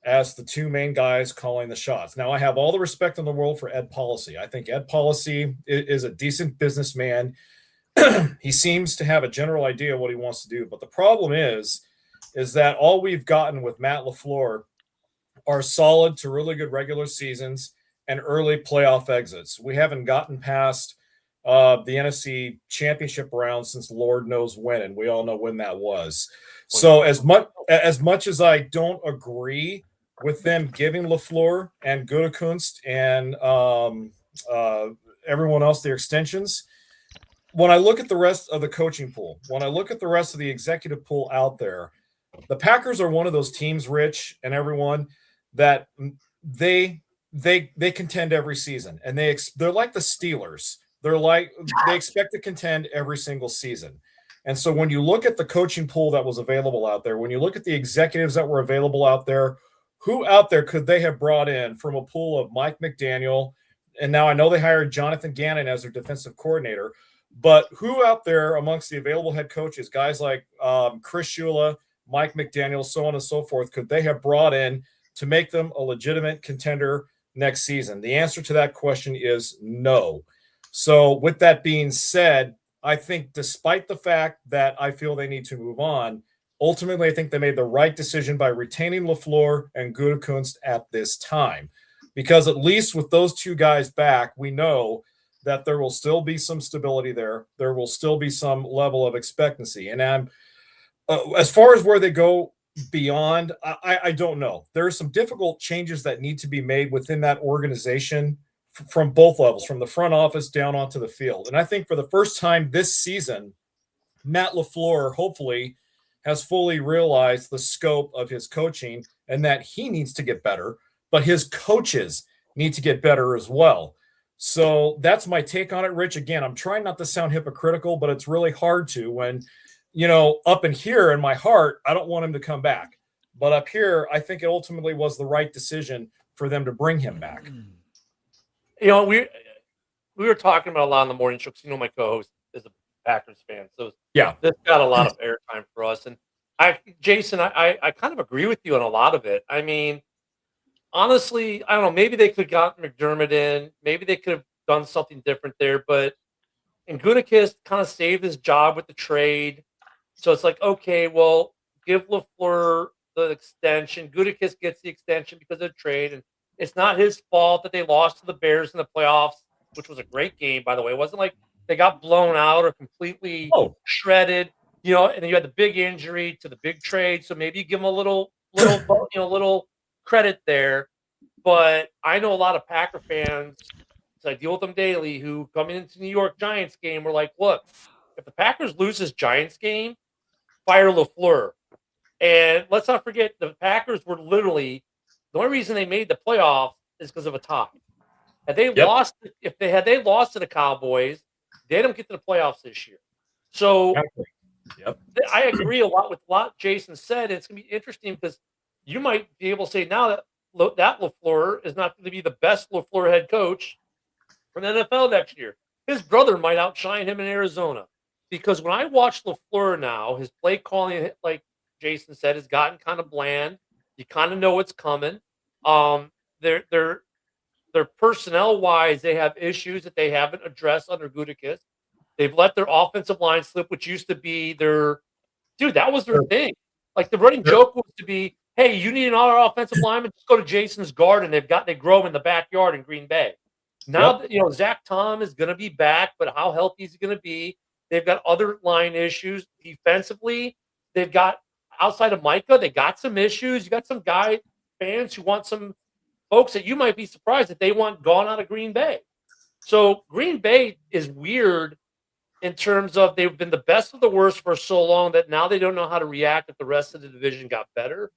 as the two main guys calling the shots. Now, I have all the respect in the world for Ed Policy. I think Ed Policy is a decent businessman. He seems to have a general idea of what he wants to do. But the problem is that all we've gotten with Matt LaFleur are solid to really good regular seasons and early playoff exits. We haven't gotten past the NFC Championship round since Lord knows when, and we all know when that was. So as much as I don't agree with them giving LaFleur and Gutekunst and everyone else their extensions, when I look at the rest of the coaching pool, when I look at the rest of the executive pool out there, the Packers are one of those teams, Rich and everyone, that they contend every season, and they're like the Steelers. They expect to contend every single season. And so when you look at the coaching pool that was available out there, when you look at the executives that were available out there, who out there could they have brought in from a pool of Mike McDaniel? And now I know they hired Jonathan Gannon as their defensive coordinator, but who out there amongst the available head coaches, guys like Chris Shula, Mike McDaniel, so on and so forth, could they have brought in to make them a legitimate contender next season? The answer to that question is no. So with that being said, I think despite the fact that I feel they need to move on, ultimately I think they made the right decision by retaining LaFleur and Gutekunst at this time. Because at least with those two guys back, we know that there will still be some stability there. There will still be some level of expectancy. And as far as where they go beyond, I don't know. There are some difficult changes that need to be made within that organization from both levels, from the front office down onto the field. And I think for the first time this season, Matt LaFleur hopefully has fully realized the scope of his coaching and that he needs to get better, but his coaches need to get better as well. So that's my take on it, Rich. Again, I'm trying not to sound hypocritical, but it's really hard to when, up in here in my heart, I don't want him to come back. But up here, I think it ultimately was the right decision for them to bring him back. We were talking about a lot on the morning show because my co-host is a Packers fan, so yeah, this got a lot of airtime for us. And Jason, I kind of agree with you on a lot of it. I mean, honestly, I don't know. Maybe they could have gotten McDermott in. Maybe they could have done something different there. But and Gutekunst kind of saved his job with the trade. So it's like, okay, well, give LaFleur the extension. Gutekunst gets the extension because of the trade, and it's not his fault that they lost to the Bears in the playoffs, which was a great game, by the way. It wasn't like they got blown out or completely shredded, you know. And then you had the big injury to the big trade, so maybe you give them a little credit there. But I know a lot of Packer fans, so I deal with them daily, who coming into New York Giants game were like, look, if the Packers lose this Giants game, fire LaFleur. And let's not forget, the Packers were literally the only reason they made the playoffs is because of a tie. Had they lost, if they lost to the Cowboys, they don't get to the playoffs this year. So I agree a lot with what Jason said. It's gonna be interesting because you might be able to say now that LaFleur is not going to be the best LaFleur head coach for the NFL next year. His brother might outshine him in Arizona. Because when I watch LaFleur now, his play calling, like Jason said, has gotten kind of bland. You kind of know what's coming. They're personnel-wise, they have issues that they haven't addressed under Gutekunst. They've let their offensive line slip, which used to be that was their thing. Like the running joke was to be, hey, you need another offensive lineman, just go to Jason's garden. They grow him in the backyard in Green Bay. Now that Zach Tom is going to be back, but how healthy is he going to be? They've got other line issues defensively. They've got outside of Micah, they got some issues. You got some fans who want some folks that you might be surprised that they want gone out of Green Bay. So Green Bay is weird in terms of they've been the best of the worst for so long that now they don't know how to react if the rest of the division got better.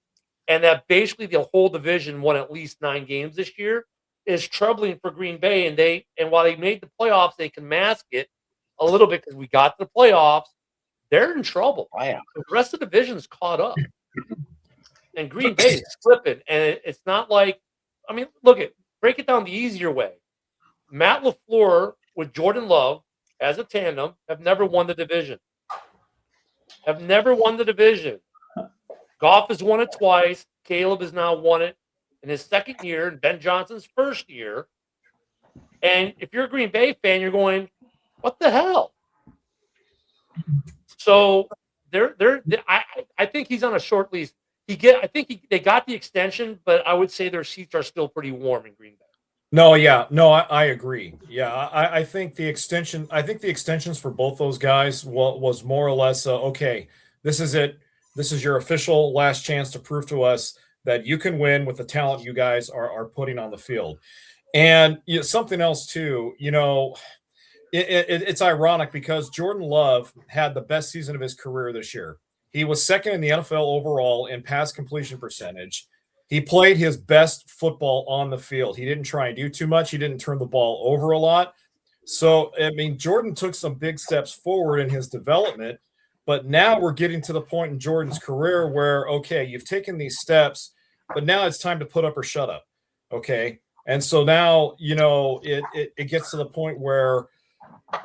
And that basically the whole division won at least 9 games this year is troubling for Green Bay. And while they made the playoffs, they can mask it a little bit because we got to the playoffs. They're in trouble. The rest of the division is caught up. And Green Bay is slipping. And it's not like, I mean, break it down the easier way. Matt LaFleur with Jordan Love as a tandem have never won the division. Goff has won it twice. Caleb has now won it in his second year, and Ben Johnson's first year. And if you're a Green Bay fan, you're going, what the hell? So I think he's on a short lease. They got the extension, but I would say their seats are still pretty warm in Green Bay. I agree. Yeah, I think the extension. I think the extensions for both those guys was more or less okay. This is it. This is your official last chance to prove to us that you can win with the talent you guys are putting on the field. And something else too. It's ironic because Jordan Love had the best season of his career this year. He was second in the NFL overall in pass completion percentage. He played his best football on the field. He didn't try and do too much. He didn't turn the ball over a lot. So, I mean, Jordan took some big steps forward in his development, but now we're getting to the point in Jordan's career where, okay, you've taken these steps, but now it's time to put up or shut up. Okay. And so now, it gets to the point where,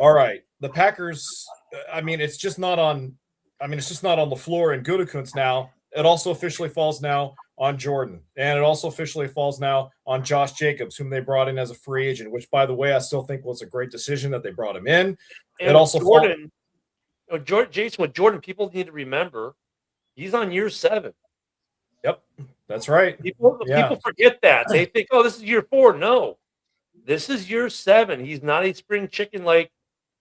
all right, the Packers, it's just not on LaFleur and Gutekunst now. It also officially falls now on Jordan. And it also officially falls now on Josh Jacobs, whom they brought in as a free agent, which, by the way, I still think was a great decision that they brought him in. And it also Jason, with Jordan, people need to remember he's on year 7. Yep, that's right. People forget that. They think, oh, this is year 4. No, this is year 7. He's not a spring chicken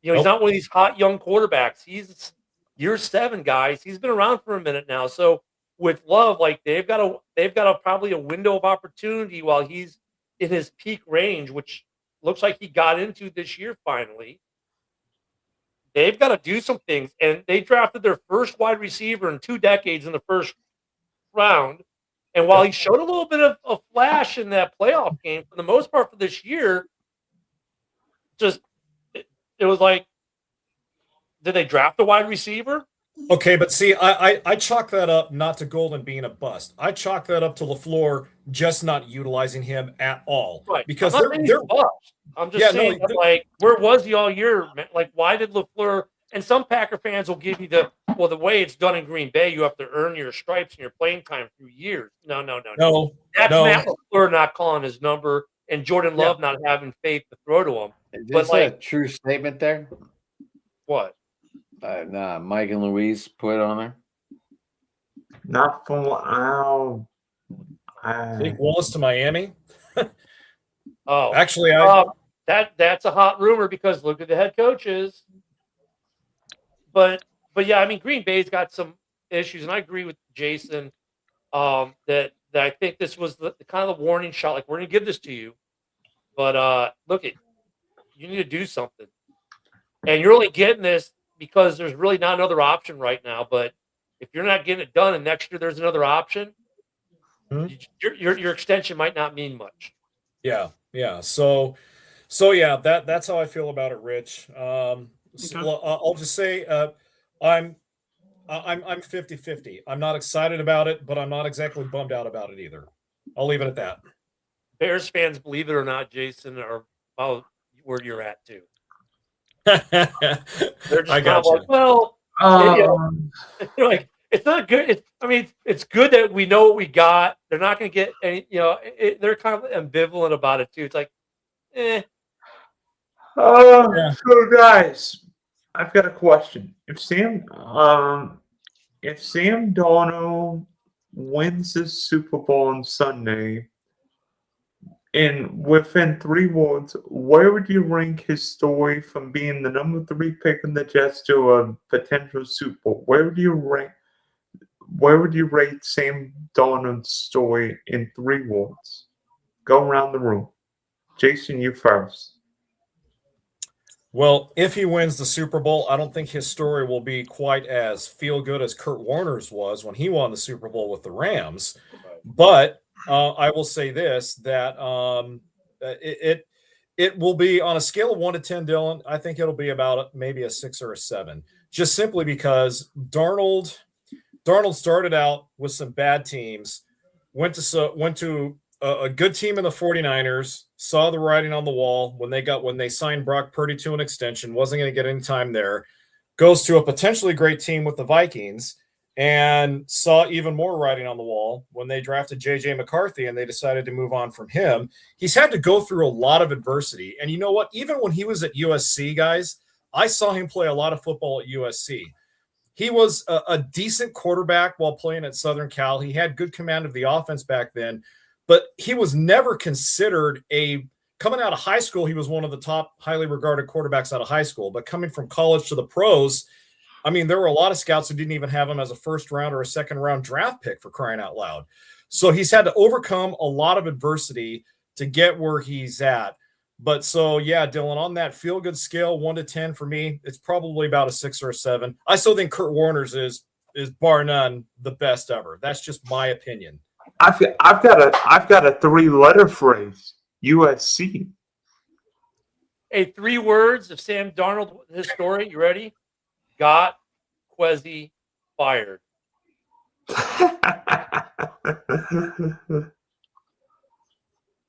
he's not one of these hot young quarterbacks. He's year 7, guys. He's been around for a minute now. So with Love, they've got probably a window of opportunity while he's in his peak range, which looks like he got into this year finally. They've got to do some things, and they drafted their first wide receiver in 2 decades in the first round. And while he showed a little bit of a flash in that playoff game, for the most part for this year, it was like, did they draft a wide receiver? Okay, but see, I chalk that up not to Golden being a bust. I chalk that up to LaFleur just not utilizing him at all. Right. Because I'm just saying, where was he all year? Why did LaFleur? And some Packer fans will give you the way it's done in Green Bay, you have to earn your stripes and your playing time through years. No. That's Matt LaFleur not calling his number. and Jordan Love not having faith to throw to him. Is But this a true statement there? What? Nah, Mike and Louise put on there. Not from Take Willis to Miami. Oh, Actually, that's a hot rumor because look at the head coaches. But yeah, I mean Green Bay's got some issues, and I agree with Jason that I think this was the kind of the warning shot. Like we're gonna give this to you, but look at you need to do something, and you're only getting this because there's really not another option right now. But if you're not getting it done, and next year there's another option, your extension might not mean much. Yeah. So yeah, that's how I feel about it, Rich. So, I'll just say I'm 50-50. I'm not excited about it, but I'm not exactly bummed out about it either. I'll leave it at that. Bears fans, believe it or not, Jason, are about where you're at too. They're just I kind of got you. like, well, they're like it's not good. It's good that we know what we got. They're not going to get any. They're kind of ambivalent about it too. It's like, So guys, I've got a question. If Sam Darnold wins the Super Bowl on Sunday, and within 3 words, where would you rank his story from being the number 3 pick in the Jets to a potential Super Bowl? Where would you rate Sam Darnold's story in 3 words? Go around the room. Jason, you first. Well, if he wins the Super Bowl, I don't think his story will be quite as feel good as Kurt Warner's was when he won the Super Bowl with the Rams. But I will say this, that it will be on a scale of 1 to 10, Dylan. I think it'll be about maybe a 6 or a 7, just simply because Darnold started out with some bad teams, went to a good team in the 49ers, saw the writing on the wall when they signed Brock Purdy to an extension, wasn't going to get any time there, goes to a potentially great team with the Vikings, and saw even more writing on the wall when they drafted J.J. McCarthy and they decided to move on from him. He's had to go through a lot of adversity. And you know what? Even when he was at USC, guys, I saw him play a lot of football at USC. He was a decent quarterback while playing at Southern Cal. He had good command of the offense back then, but he was never considered coming out of high school, he was one of the top highly regarded quarterbacks out of high school. But coming from college to the pros, I mean, there were a lot of scouts who didn't even have him as a first round or a second round draft pick, for crying out loud. So he's had to overcome a lot of adversity to get where he's at. But so, yeah, Dylan, on that feel-good scale, 1 to 10 for me, it's probably about a 6 or a 7. I still think Kurt Warner's is bar none the best ever. That's just my opinion. I've got a 3-letter phrase. USC. Hey, 3 words of Sam Darnold, his story. You ready? Got Quezzy fired.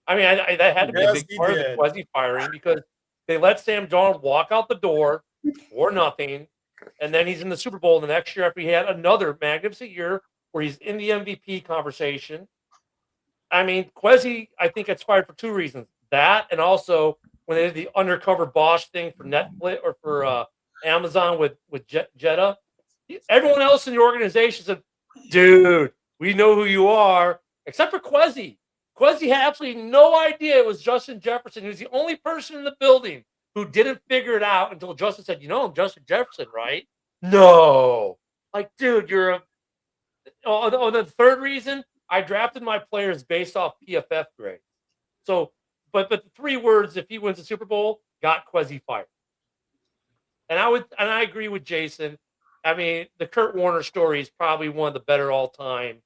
I mean, that had to be a big part of the Quezzy firing because they let Sam Darnold walk out the door for nothing, and then he's in the Super Bowl the next year after he had another magnificent year where he's in the MVP conversation. I mean, Quezzy, I think, gets fired for 2 reasons. That, and also when they did the undercover Bosch thing for Netflix or for Amazon with Jetta, everyone else in the organization said, dude, we know who you are, except for Quezzy. Quezzy had absolutely no idea it was Justin Jefferson. He was the only person in the building who didn't figure it out until Justin said, you know, I'm Justin Jefferson, right? No. Like, dude, you're a... Oh, the 3rd reason, I drafted my players based off PFF grades. So, but the 3 words, if he wins the Super Bowl, got Quezzy fired. And I agree with Jason. I mean, the Kurt Warner story is probably one of the better all-time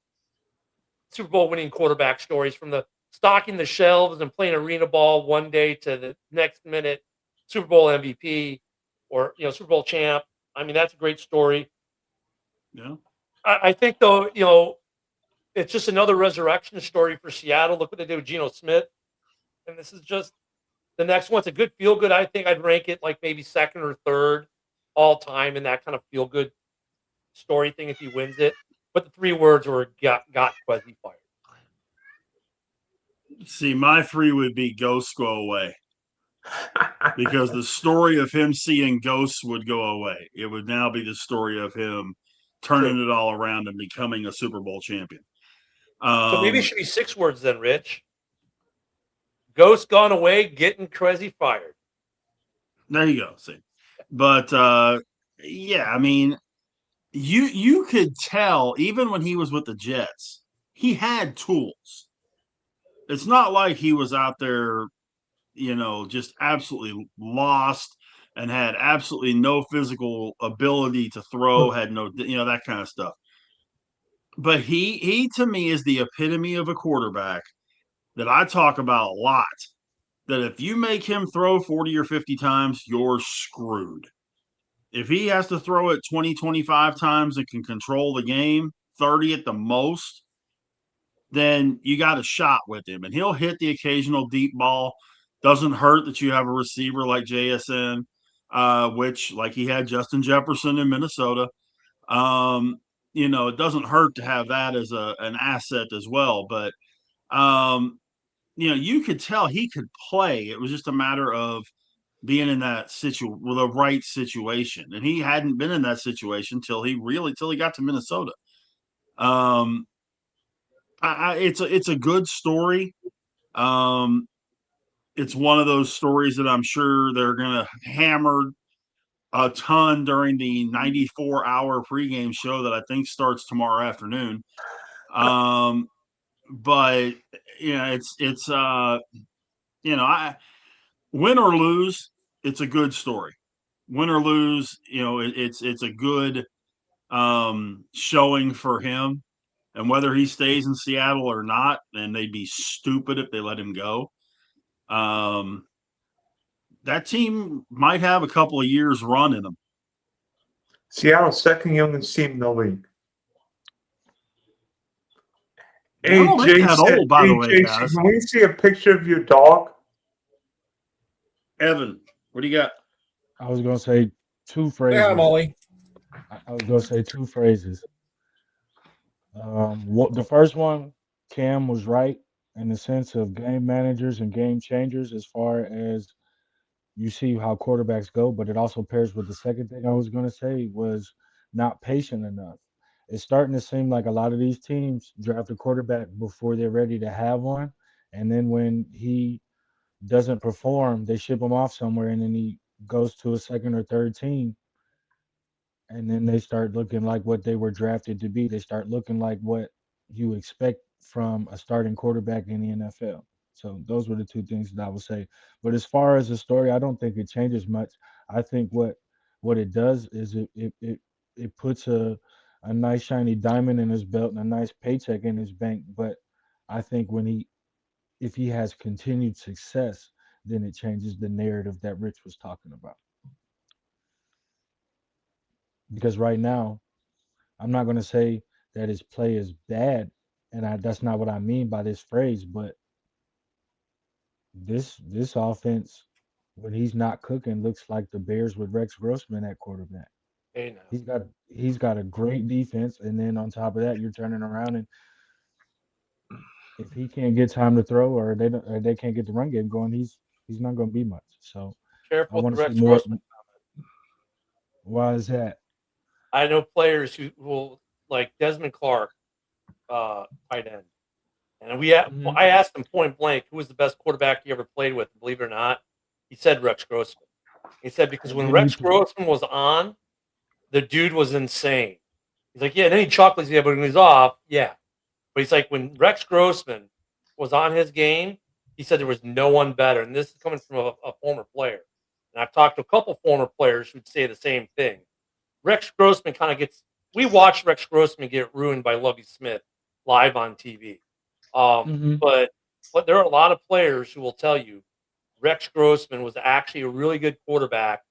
Super Bowl winning quarterback stories, from the stocking the shelves and playing arena ball one day to the next minute Super Bowl MVP or, Super Bowl champ. I mean, that's a great story. Yeah. I think, though, it's just another resurrection story for Seattle. Look what they did with Geno Smith. And this is just the next one. It's a good feel-good. I think I'd rank it like maybe 2nd or 3rd all-time in that kind of feel-good story thing if he wins it. But the 3 words were got Quezzy fired. See, my 3 would be Ghosts Go Away because the story of him seeing ghosts would go away. It would now be the story of him turning True. it all around and becoming a Super Bowl champion. So maybe it should be 6 words then, Rich. Ghost gone away, getting crazy fired. There you go. See, but yeah, I mean, you could tell even when he was with the Jets, he had tools. It's not like he was out there, just absolutely lost and had absolutely no physical ability to throw, had no, that kind of stuff. But he to me is the epitome of a quarterback that I talk about a lot. That if you make him throw 40 or 50 times, you're screwed. If he has to throw it 20, 25 times and can control the game, 30 at the most, then you got a shot with him. And he'll hit the occasional deep ball. Doesn't hurt that you have a receiver like JSN, which, like he had Justin Jefferson in Minnesota. It doesn't hurt to have that as an asset as well. But, you could tell he could play. It was just a matter of being in that the right situation. And he hadn't been in that situation till he got to Minnesota. It's a good story. It's one of those stories that I'm sure they're going to hammer a ton during the 94-hour pregame show that I think starts tomorrow afternoon. But it's I win or lose, it's a good story. Win or lose, it's a good showing for him. And whether he stays in Seattle or not, and they'd be stupid if they let him go. That team might have a couple of years run in them. Seattle's second youngest team in the league. I don't think that old, by the way, Jason, guys. can we see a picture of your dog? Evan, what do you got? I was gonna say 2 phrases. Yeah, Molly. I was gonna say 2 phrases. The first one, Cam was right in the sense of game managers and game changers as far as you see how quarterbacks go, but it also pairs with the second thing I was going to say was not patient enough. It's starting to seem like a lot of these teams draft a quarterback before they're ready to have one, and then when he doesn't perform, they ship him off somewhere, and then he goes to a second or third team, and then they start looking like what they were drafted to be. They start looking like what you expect from a starting quarterback in the NFL. So those were the 2 things that I would say. But as far as the story, I don't think it changes much. I think what it does is it puts a nice shiny diamond in his belt and a nice paycheck in his bank. But I think if he has continued success, then it changes the narrative that Rich was talking about. Because right now, I'm not going to say that his play is bad, and that's not what I mean by this phrase. But this offense, when he's not cooking, looks like the Bears with Rex Grossman at quarterback. Hey, now. He's got a great defense, and then on top of that, you're turning around and if he can't get time to throw or they can't get the run game going, he's not going to be much. So I Careful with want the to see Rex more. Grossman. Why is that? I know players who will like Desmond Clark, tight end, and I asked him point blank who was the best quarterback he ever played with. Believe it or not, he said Rex Grossman. He said because when Rex Grossman was on, the dude was insane. He's like, yeah, then he chuckles, yeah, but when he's off, yeah. But he's like, when Rex Grossman was on his game, he said there was no one better. And this is coming from a former player. And I've talked to a couple former players who'd say the same thing. Rex Grossman kind of we watched Rex Grossman get ruined by Lovie Smith live on TV. But there are a lot of players who will tell you Rex Grossman was actually a really good quarterback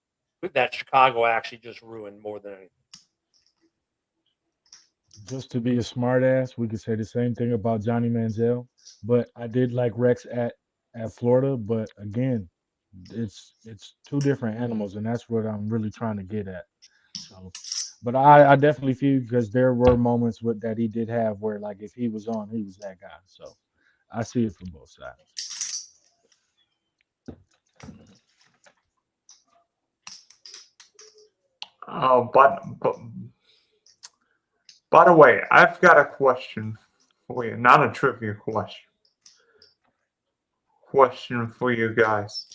that Chicago actually just ruined more than anything. Just to be a smartass, we could say the same thing about Johnny Manziel. But I did like Rex at Florida. But again, it's 2 different animals, and that's what I'm really trying to get at. So, but I definitely feel because there were moments that he did have where like if he was on, he was that guy. So I see it from both sides. But by the way, I've got a question for you. Not a trivia question. Question for you guys.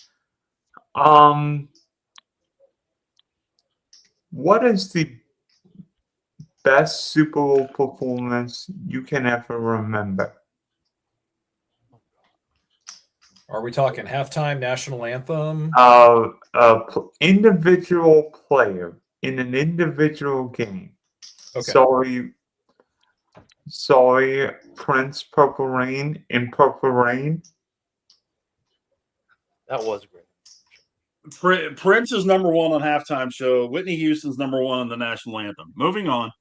What is the best Super Bowl performance you can ever remember? Are we talking halftime, national anthem? Individual player in an individual game. Okay. Sorry, Prince, Purple Rain in Purple Rain. That was great. Prince is number one on halftime show. Whitney Houston's number one on the national anthem. Moving on.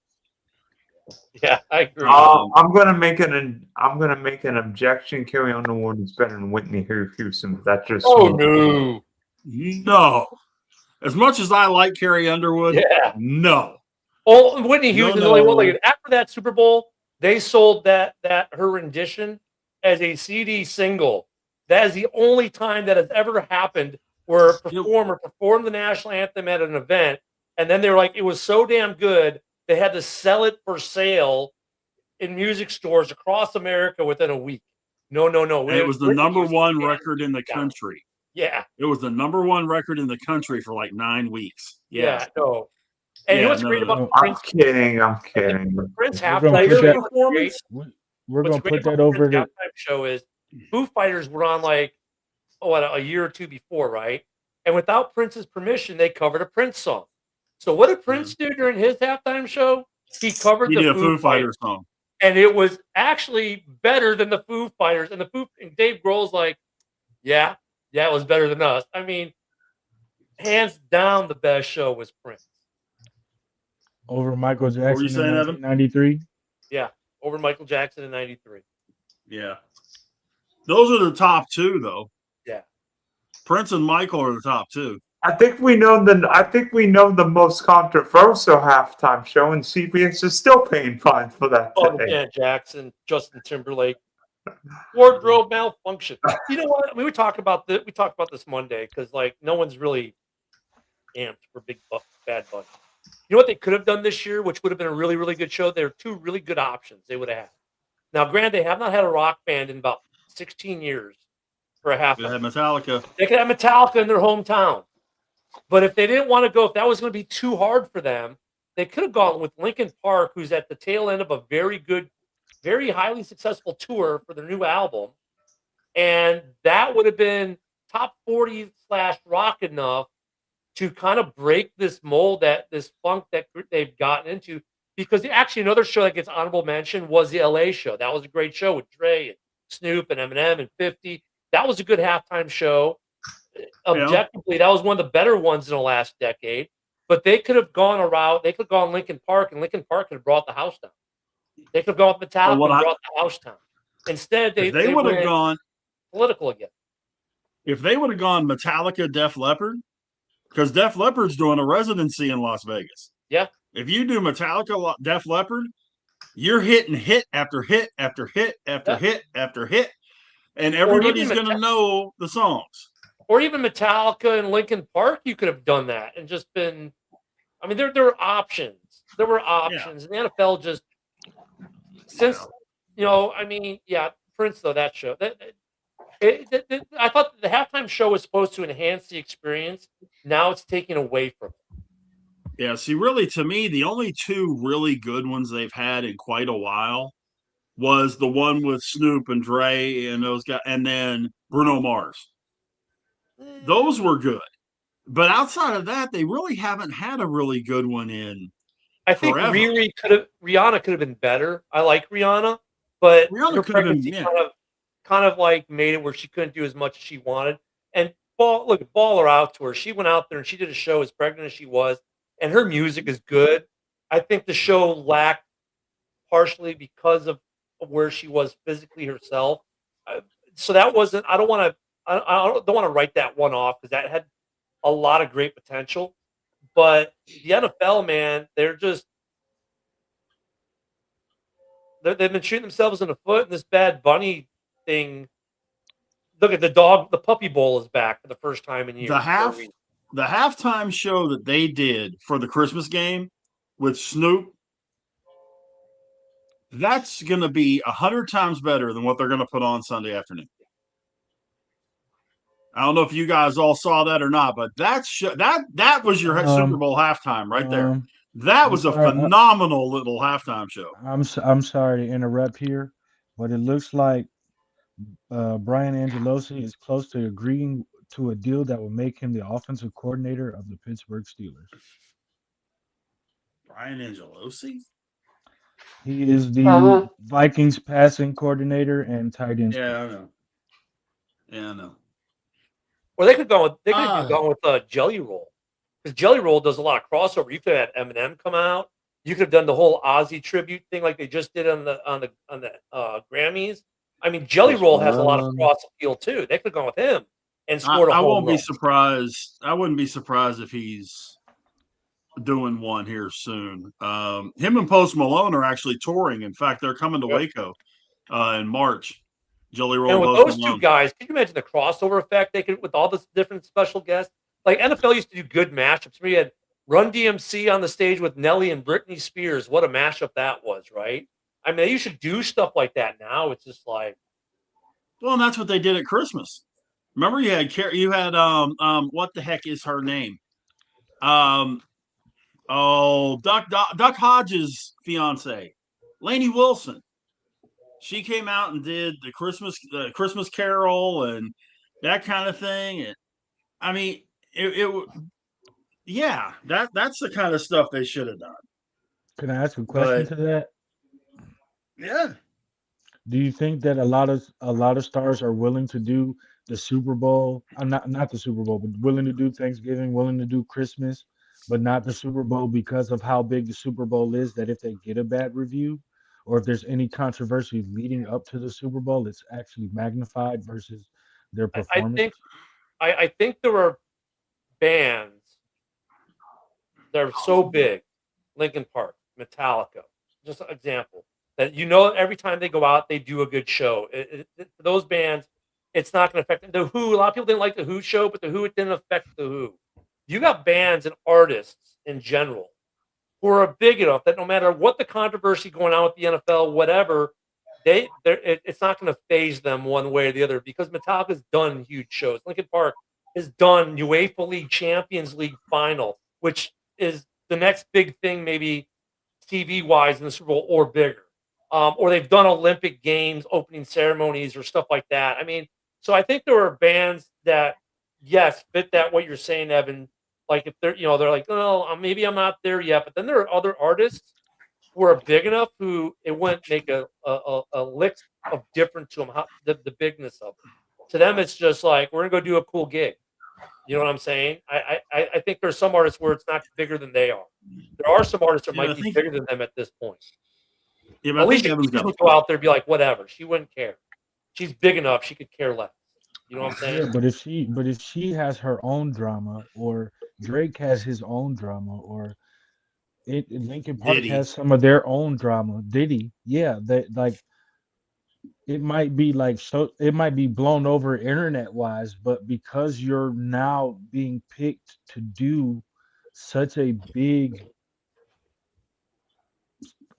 Yeah, I agree. I'm gonna make an objection. Carrie Underwood is better than Whitney Houston. That's just no. No. As much as I like Carrie Underwood, no. Oh, Whitney Houston. No. After that Super Bowl, they sold that her rendition as a CD single. That is the only time that has ever happened where a performer performed the national anthem at an event, and then they were like, it was so damn good, they had to sell it for sale in music stores across America within a week. No. And it was the number one record in the country. Yeah. It was the number one record in the country for like 9 weeks. Yeah, no. And you know what's great about Prince? I'm kidding. Prince halftime performance? We're going to put that over the halftime show is Foo Fighters were on like, a year or two before, right? And without Prince's permission, they covered a Prince song. So what did Prince do during his halftime show? He covered the Foo Fighters song. And it was actually better than the Foo Fighters. And Dave Grohl's like, yeah, it was better than us. I mean, hands down, the best show was Prince. Over Michael Jackson what were you saying, in 1993? Yeah, over Michael Jackson in 93. Yeah. Those are the top two, though. Yeah. Prince and Michael are the top two. I think we know the most controversial halftime show, and CBS is still paying fines for that. Yeah, Jackson, Justin Timberlake, wardrobe malfunction. You know what? I mean, we talked about this Monday because like no one's really amped for Bad Bunny. You know what they could have done this year, which would have been a really, really good show? There are two really good options they would have had. Now, granted, they have not had a rock band in about 16 years for a half. They had Metallica. They could have Metallica in their hometown. But if they didn't want to go, if that was going to be too hard for them, they could have gone with Linkin Park, who's at the tail end of a very good, very highly successful tour for their new album. And that would have been top 40 / rock enough to kind of break this mold, this funk that they've gotten into. Because actually another show that gets honorable mention was the LA show. That was a great show with Dre and Snoop and Eminem and 50. That was a good halftime show. Objectively, that was one of the better ones in the last decade. But they could have gone a route. They could have gone Linkin Park, and Linkin Park could have brought the house down. They could have gone with Metallica and brought the house down. Instead, they would have gone political again. If they would have gone Metallica, Def Leppard, because Def Leppard's doing a residency in Las Vegas. Yeah. If you do Metallica, Def Leppard, you're hitting hit after hit after hit after hit after hit, and everybody's going to know the songs. Or even Metallica and Linkin Park, you could have done that and just been. I mean, there were options. There were options, and the NFL just Prince though that show. I thought the halftime show was supposed to enhance the experience. Now it's taken away from it. Yeah, see, really, to me, the only two really good ones they've had in quite a while was the one with Snoop and Dre and those guys, and then Bruno Mars. Those were good. But outside of that, they really haven't had a really good one in I think forever. Rihanna could have been better. I like Rihanna, but Rihanna her could have been pregnancy kind of like made it where she couldn't do as much as she wanted. And ball her out to her. She went out there and she did a show as pregnant as she was, and her music is good. I think the show lacked partially because of where she was physically herself. So that wasn't. I don't want to write that one off because that had a lot of great potential. But the NFL, man, they've been shooting themselves in the foot. And this Bad Bunny thing. Look at the puppy bowl is back for the first time in years. The halftime show that they did for the Christmas game with Snoop, that's going to be 100 times better than what they're going to put on Sunday afternoon. I don't know if you guys all saw that or not, but that was your Super Bowl halftime right there. That was a phenomenal little halftime show. I'm sorry to interrupt here, but it looks like Brian Angelosi is close to agreeing to a deal that will make him the offensive coordinator of the Pittsburgh Steelers. Brian Angelosi? He is the Vikings passing coordinator and tight end. Yeah, I know. Yeah, I know. Or they could go with Jelly Roll, because Jelly Roll does a lot of crossover. You could have had Eminem come out. You could have done the whole Ozzy tribute thing like they just did on the Grammys. I mean, Jelly Roll has a lot of cross appeal too. They could have gone with him and scored a home run. I wouldn't be surprised if he's doing one here soon. Him and Post Malone are actually touring. In fact, they're coming to Waco in March. Jelly Roll. And with those two guys, can you imagine the crossover effect they could with all this different special guests? Like NFL used to do good mashups. We had Run DMC on the stage with Nelly and Britney Spears. What a mashup that was, right? I mean, you should do stuff like that now. It's just like, well, and that's what they did at Christmas. Remember, you had what the heck is her name? Duck Hodges' fiance, Lainey Wilson. She came out and did the Christmas Carol and that kind of thing. And I mean, that's the kind of stuff they should have done. Can I ask a question to that? Yeah. Do you think that a lot of stars are willing to do the Super Bowl? Not the Super Bowl, but willing to do Thanksgiving, willing to do Christmas, but not the Super Bowl because of how big the Super Bowl is, that if they get a bad review or if there's any controversy leading up to the Super Bowl, it's actually magnified versus their performance? I think there are bands that are so big, Linkin Park, Metallica, just an example, that every time they go out, they do a good show. For those bands, it's not going to affect them. The Who, a lot of people didn't like the Who show, but the Who, it didn't affect the Who. You got bands and artists in general who are big enough that no matter what the controversy going on with the NFL, whatever, it's not going to phase them one way or the other, because Metallica's done huge shows. Linkin Park has done UEFA League Champions League final, which is the next big thing, maybe TV-wise in the Super Bowl or bigger. Or they've done Olympic Games opening ceremonies or stuff like that. I mean, so I think there are bands that, yes, fit that what you're saying, Evan. Like if they're like, oh, maybe I'm not there yet. But then there are other artists who are big enough who it wouldn't make a lick of difference to them, the bigness of them. To them, it's just like, we're going to go do a cool gig. You know what I'm saying? I think there's some artists where it's not bigger than they are. There are some artists that might be bigger than them at this point. Yeah, but at least she would go out there and be like, whatever. She wouldn't care. She's big enough. She could care less. You know what I'm saying? Yeah, but if she has her own drama, or Drake has his own drama, or Linkin Park has some of their own drama. Diddy, yeah, it might be it might be blown over internet wise, but because you're now being picked to do such a big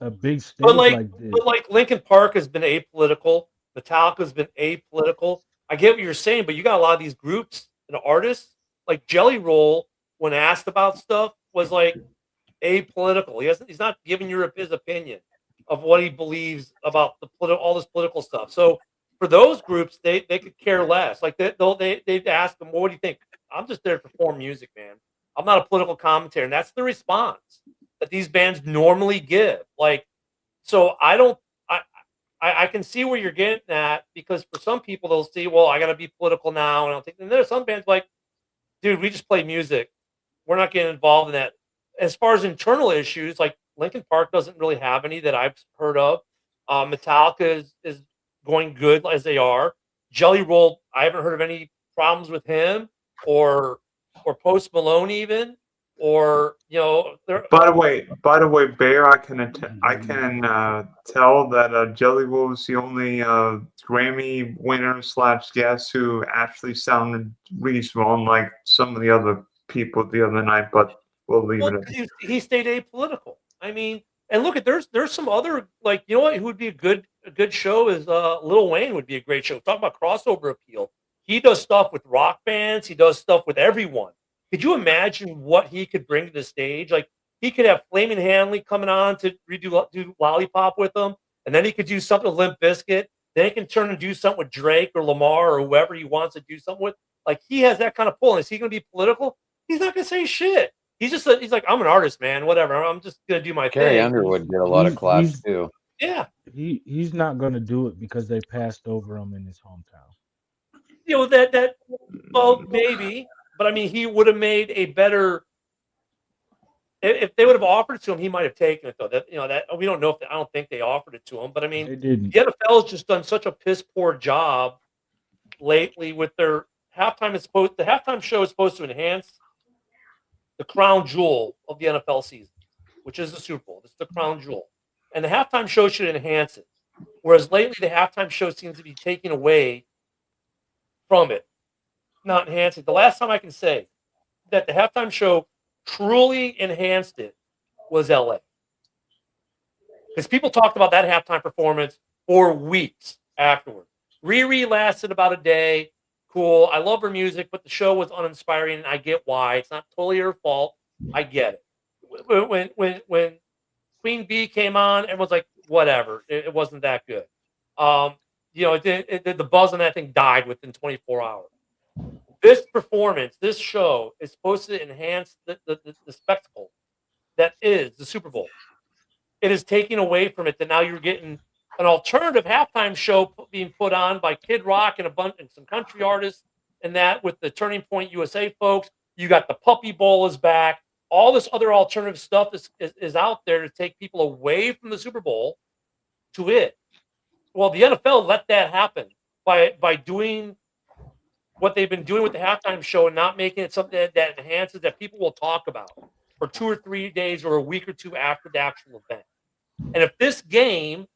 stage like this. But like Linkin Park has been apolitical, Metallica's been apolitical. I get what you're saying, but you got a lot of these groups and artists, like Jelly Roll, when asked about stuff, was like apolitical. He's not giving you his opinion of what he believes about all this political stuff. So for those groups, they could care less. Like they'd ask them, well, what do you think? I'm just there to perform music, man. I'm not a political commentator. And that's the response that these bands normally give. Like, so I can see where you're getting at, because for some people they'll see, well, I got to be political now, and I don't think. And there's some bands like, dude, we just play music. We're not getting involved in that. As far as internal issues, like Linkin Park doesn't really have any that I've heard of. Metallica is going good as they are. Jelly Roll, I haven't heard of any problems with him or Post Malone even. or By the way, Bear, I can tell that Jelly Roll was the only Grammy winner / guest who actually sounded reasonable, unlike some of the other people the other night. But we'll leave it at that. he stayed apolitical. I mean, and look at there's some other, like, you know what, who would be a good show is Lil Wayne would be a great show. Talk about crossover appeal. He does stuff with rock bands. He does stuff with everyone. Could you imagine what he could bring to the stage? Like, he could have Flamin' Hanley coming on to do Lollipop with him, and then he could do something with Limp Bizkit. Then he can turn and do something with Drake or Lamar or whoever he wants to do something with. Like, he has that kind of pull. And is he going to be political? He's not going to say shit. He's like, I'm an artist, man. Whatever. I'm just going to do my Carrie thing. Underwood did a lot of claps too. Yeah. He's not going to do it because they passed over him in his hometown. You know, well, maybe. But I mean, he would have made a better. If they would have offered it to him, he might have taken it, though. That we don't know if I don't think they offered it to him. But I mean, They didn't. the NFL has just done such a piss poor job lately with their halftime. The halftime show is supposed to enhance the crown jewel of the NFL season, which is the Super Bowl. It's the crown jewel, and the halftime show should enhance it. Whereas lately, the halftime show seems to be taking away from it, not enhancing. The last time I can say that the halftime show truly enhanced it was LA. Because people talked about that halftime performance for weeks afterward. Riri lasted about a day. Cool. I love her music, but the show was uninspiring, and I get why. It's not totally her fault. I get it. When Queen Bee came on, everyone's like, whatever. It wasn't that good. The buzz on that thing died within 24 hours. This performance, this show is supposed to enhance the spectacle that is the Super Bowl. It is taking away from it that now you're getting an alternative halftime show being put on by Kid Rock and some country artists, and that with the Turning Point USA folks. You got the Puppy Bowl is back. All this other alternative stuff is out there to take people away from the Super Bowl to it. Well, the NFL let that happen by doing what they've been doing with the halftime show and not making it something that enhances, that people will talk about for 2 or 3 days or a week or two after the actual event. And if this game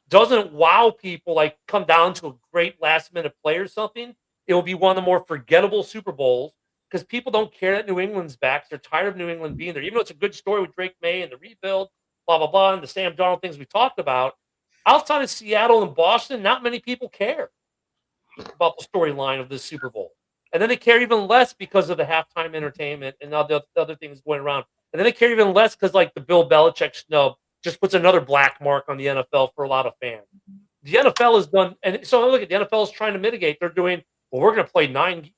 doesn't wow people, like come down to a great last minute play or something, it will be one of the more forgettable Super Bowls because people don't care that New England's back. They're tired of New England being there. Even though it's a good story with Drake May and the rebuild, blah, blah, blah, and the Sam Darnold things we talked about, outside of Seattle and Boston, not many people care about the storyline of this Super Bowl. And then they care even less because of the halftime entertainment and all the other things going around. And then they care even less because, like, the Bill Belichick snub just puts another black mark on the NFL for a lot of fans. The NFL has done, and so look at the NFL is trying to mitigate. They're doing, well, we're going to play 9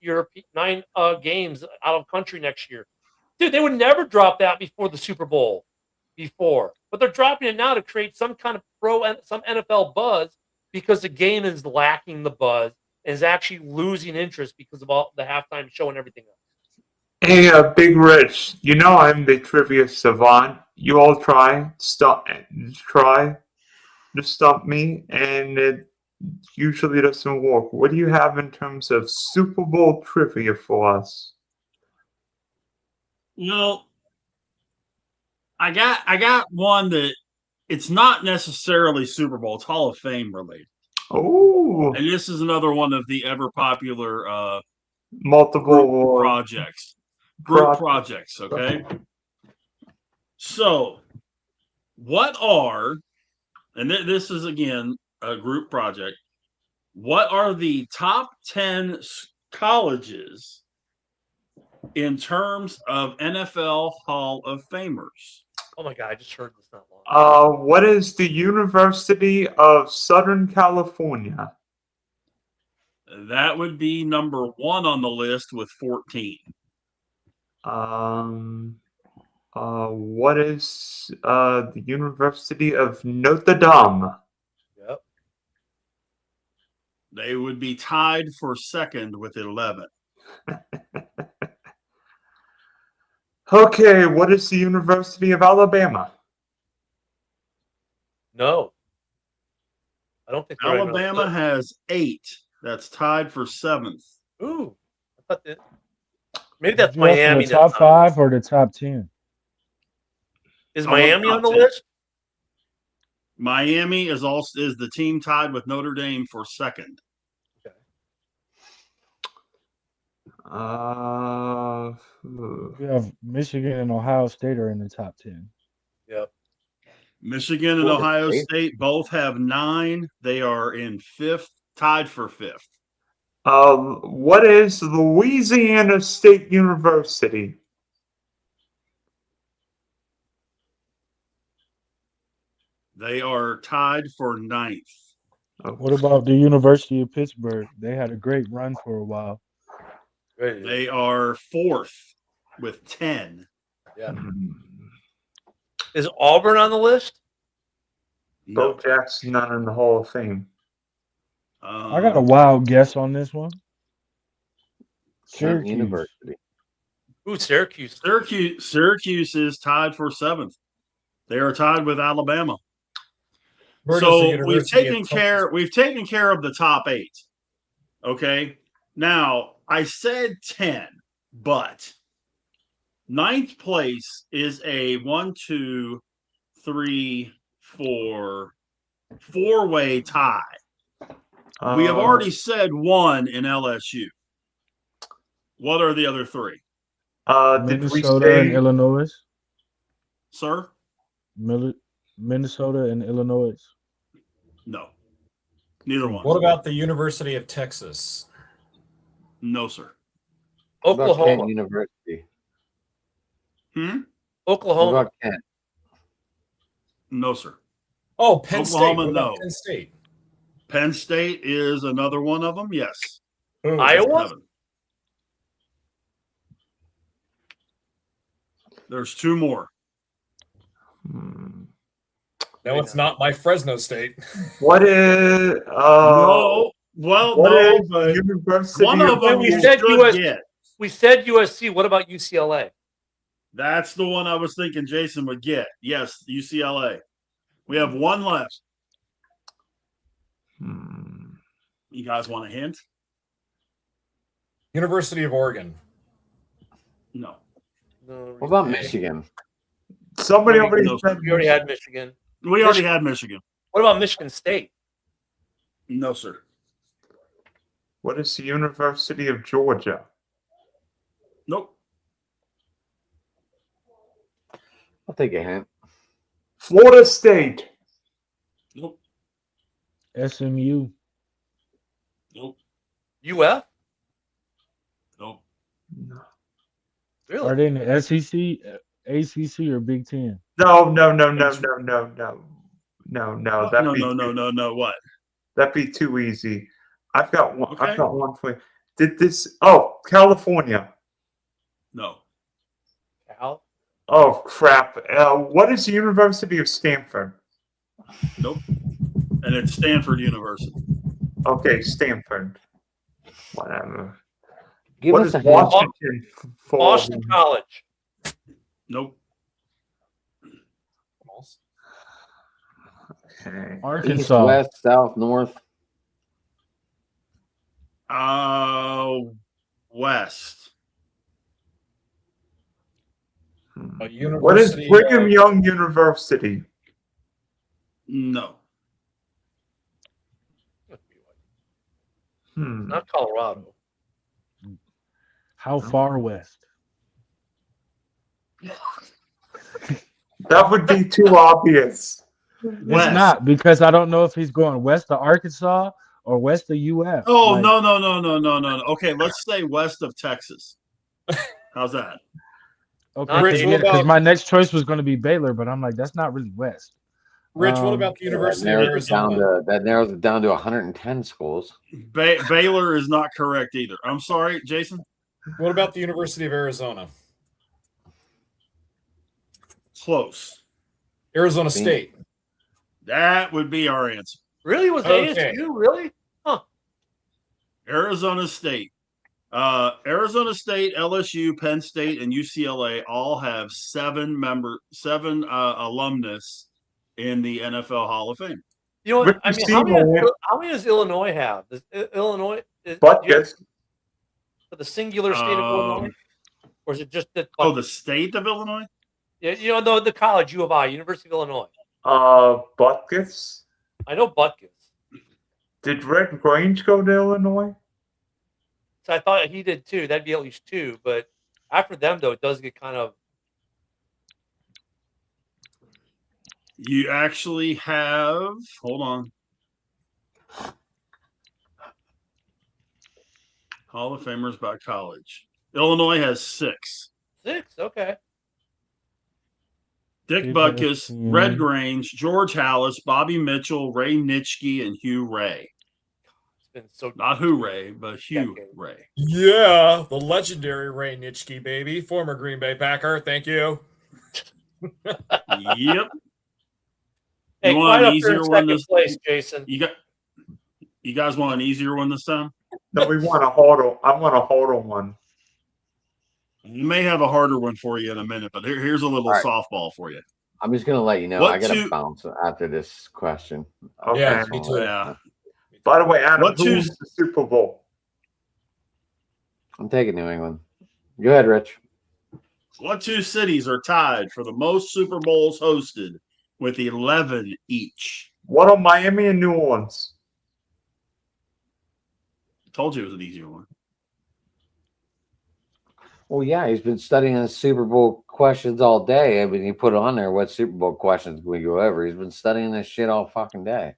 games out of country next year. Dude, they would never drop that before the Super Bowl but they're dropping it now to create some kind of some NFL buzz because the game is lacking the buzz and is actually losing interest because of all the halftime show and everything else. Hey, Big Rich, you know I'm the trivia savant. You all try to stop me, and it usually doesn't work. What do you have in terms of Super Bowl trivia for us? Well, I got one that it's not necessarily Super Bowl. It's Hall of Fame related. Oh, And this is another one of the ever popular multiple projects. Group projects, okay? So, what are, and this is again a group project, what are the top 10 colleges in terms of NFL Hall of Famers? Oh my God, I just heard this not long. What is the University of Southern California? That would be number 1 on the list with 14. What is the University of Notre Dame? Yep. They would be tied for second with 11. Okay, what is the University of Alabama? No. I don't think Alabama has 8. That's tied for 7th. Ooh. I thought that. Maybe that's You ask for Miami. the top That's not. 5 or the top 10? Is I want Miami top on the 10. list? Miami is the team tied with Notre Dame for second. You have Michigan and Ohio State are in the top 10. Yep. Michigan and Florida Ohio State. State both have 9. They are in fifth, tied for fifth. What is Louisiana State University? They are tied for 9th. What about the University of Pittsburgh? They had a great run for a while. They are 4th with 10. Yeah. Hmm. Is Auburn on the list? Bo Jackson not in the Hall of Fame. I got a wild guess on this one. Kent Syracuse. University. Ooh, Syracuse. Syracuse is tied for 7th. They are tied with Alabama. Where does the So University of Texas- we've taken care of the top 8. Okay. Now I said 10, but 9th place is a 1, 2, 3, 4-way tie. We have already said 1 in LSU. What are the other 3? Did we Minnesota and say Illinois. Sir? Minnesota and Illinois. No. Neither one. What about the University of Texas? No, sir. What about Kent Oklahoma. University? Hmm? What Oklahoma. about Kent? No, sir. Oh, Penn State. Oklahoma, What about no. Penn State? Penn State is another one of them. Yes. Ooh, Iowa? 7. There's 2 more. No, it's not my Fresno State. what is No. Well, what no, is but University one of them we you said should US get. We said USC. What about UCLA? That's the one I was thinking Jason would get. Yes, UCLA. We have 1 left. You guys want a hint? University of Oregon. No. No, What about Michigan? Somebody No, already no, said we already had Michigan. We already had Michigan. What about Michigan State? No, sir. What is the University of Georgia? Nope. I'll take a hint. Florida State. Nope. SMU. Nope. UF? Nope. Really? Are they in the SEC, ACC, or Big Ten? No. That'd No. What? be too easy. I've got one. Okay. I've got one for you. Did this? Oh, California. No. Cal? Oh crap! What is the University of Stanford? Nope. And it's Stanford University. Okay, Stanford. Whatever. Give What us is a hint. Washington for? Boston College. Nope. Okay. East, Arkansas. west, south, north. West. A What is university Brigham of- Young University? No. Not Colorado. How far west? That would be too obvious. West. It's not, because I don't know if he's going west of Arkansas or west of UF. Oh, Like, no. Okay, let's say west of Texas. How's that? Okay, Rich, what because about- my next choice was going to be Baylor, but I'm like, that's not really west. Rich, what Um, about the That University of narrows, it down Arizona? to, that narrows it down to 110 schools. Baylor is not correct either. I'm sorry, Jason. What about the University of Arizona? Close. Arizona State. That would be our answer. Really? Was Okay. ASU? Really? Arizona State. Arizona State, LSU, Penn State, and UCLA all have 7 alumnus in the NFL Hall of Fame. You know what? Rick I mean, Pitino. how many does Illinois have? Does Illinois? But yes, For the singular state of Illinois? or is it just the? Oh, the state of Illinois? Yeah, the college U of I, University of Illinois. Butkus. I know Butkus. Did Red Grange go to Illinois? So I thought he did too. That'd be at least 2. But after them, though, it does get kind of. You actually have. Hold on. Hall of Famers by college. Illinois has 6. 6, okay. Dick Big Butkus, ESPN. Red Grange, George Hallis, Bobby Mitchell, Ray Nitschke, and Hugh Ray. It's been so. Not Hugh Ray, but Hugh Decade. Ray. Yeah, the legendary Ray Nitschke, baby, former Green Bay Packer. Thank you. Yep. Hey, You want climb an up here easier in one second this- place, Jason. You guys want an easier one this time? No, we want a harder. I want a harder one. You may have a harder one for you in a minute, but here's a little All right. softball for you. I'm just gonna let you know. What I gotta two- bounce after this question. Okay. Yeah, me too. Yeah. By the way, Adam, What two- who's the Super Bowl? I'm taking New England. Go ahead, Rich. What 2 cities are tied for the most Super Bowls hosted with 11 each? What are Miami and New Orleans? Told you it was an easier one. Well, yeah, he's been studying the Super Bowl questions all day. I mean, he put on there what Super Bowl questions we go over. He's been studying this shit all fucking day.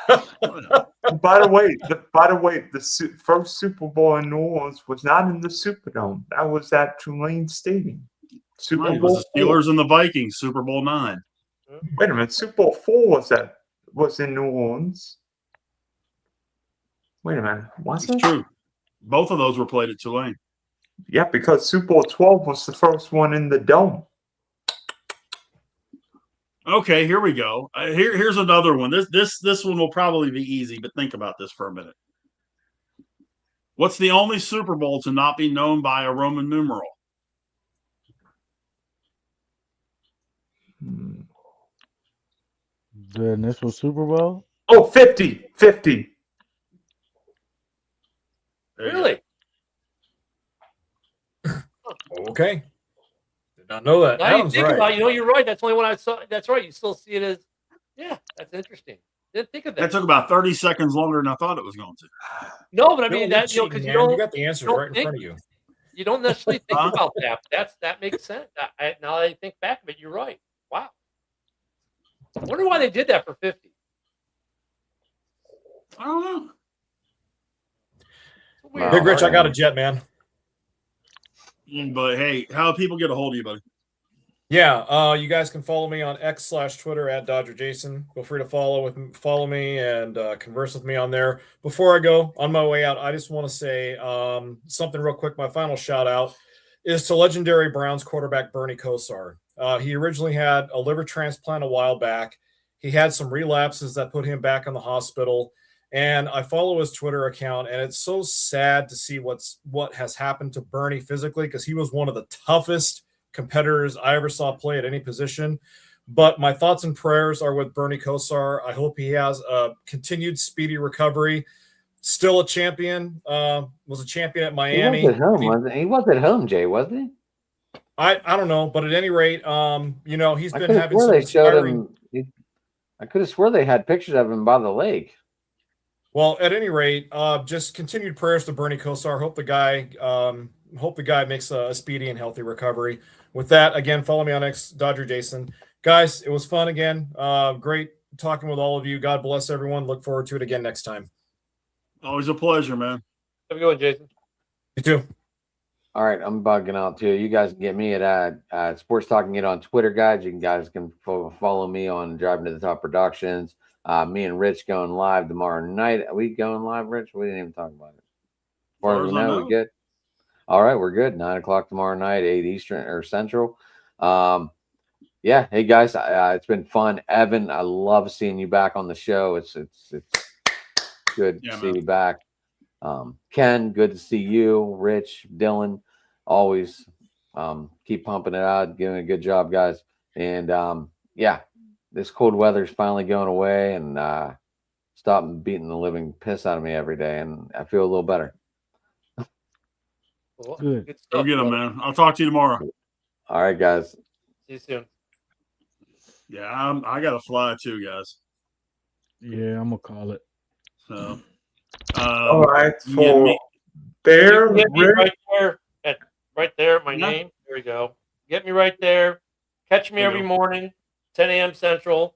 By the way, the first Super Bowl in New Orleans was not in the Superdome. That was at Tulane Stadium. Super Right, it Bowl was the Steelers and the Vikings, Super Bowl 9. 4. Wait a minute, Super Bowl 4 was in New Orleans. Wait a minute, was It's it? true. Both of those were played at Tulane. Yeah, because Super Bowl 12 was the first one in the dome. Okay, here we go. Here's another one. This one will probably be easy, but think about this for a minute. What's the only Super Bowl to not be known by a Roman numeral? The initial Super Bowl? Oh, 50. 50. There you go. Really? Okay. Did not know that. Now you Adam's think right. about it, you're right. That's the only one I saw. That's right. You still see it as, yeah, that's interesting. Didn't think of That that. took about 30 seconds longer than I thought it was going to. No, but I Bill, mean you're that cheating, because man. you don't got the answers don't right in think- front of you. you don't necessarily think Huh? about that. That makes sense. Now that I think back of it, you're right. Wow. I wonder why they did that for 50. I don't know. It's weird. Big Rich, I got a right. jet, man. But hey, how do people get a hold of you, buddy? Yeah, you guys can follow me on X/Twitter at Dodger Jason. Feel free to follow me and converse with me on there. Before I go on my way out, I just want to say something real quick. My final shout out is to legendary Browns quarterback Bernie Kosar. He originally had a liver transplant a while back. He had some relapses that put him back in the hospital. And I follow his Twitter account, and it's so sad to see what has happened to Bernie physically, because he was one of the toughest competitors I ever saw play at any position. But my thoughts and prayers are with Bernie Kosar. I hope he has a continued speedy recovery. Still a champion. Was a champion at He Miami. was at home, wasn't he? He was at home, Jay, wasn't he? I don't know, but at any rate, he's I been could have having swore some they showed inspiring. him. I could have swore they had pictures of him by the lake. Well, at any rate, just continued prayers to Bernie Kosar. Hope the guy makes a speedy and healthy recovery. With that, again, follow me on X, Dodger Jason. Guys, it was fun again. Great talking with all of you. God bless everyone. Look forward to it again next time. Always a pleasure, man. Have a good one, Jason. You too. All right, I'm bugging out too. You guys can get me at Sports Talking It on Twitter, guys. You guys can follow me on Driving to the Top Productions. Me and Rich going live tomorrow night. Are we going live, Rich? We didn't even talk about it. As far as we know, we good. All right, we're good. 9:00 tomorrow night, 8 Eastern or Central. Yeah, hey guys, it's been fun. Evan, I love seeing you back on the show. It's good to see you back. Ken, good to see you. Rich, Dylan, always keep pumping it out, doing a good job, guys. And yeah, this cold weather is finally going away, and stop beating the living piss out of me every day, and I feel a little better. Cool. Good. Good Go stuff, get them, brother. man. I'll talk to you tomorrow. All right, guys. See you soon. Yeah, I got to fly too, guys. Yeah, I'm gonna call it. So, All right, you can get for me. You Bear can get me Rick. right there at my Yeah. name. There we go. Get me right there. Catch me There you every go. morning, 10 a.m. Central,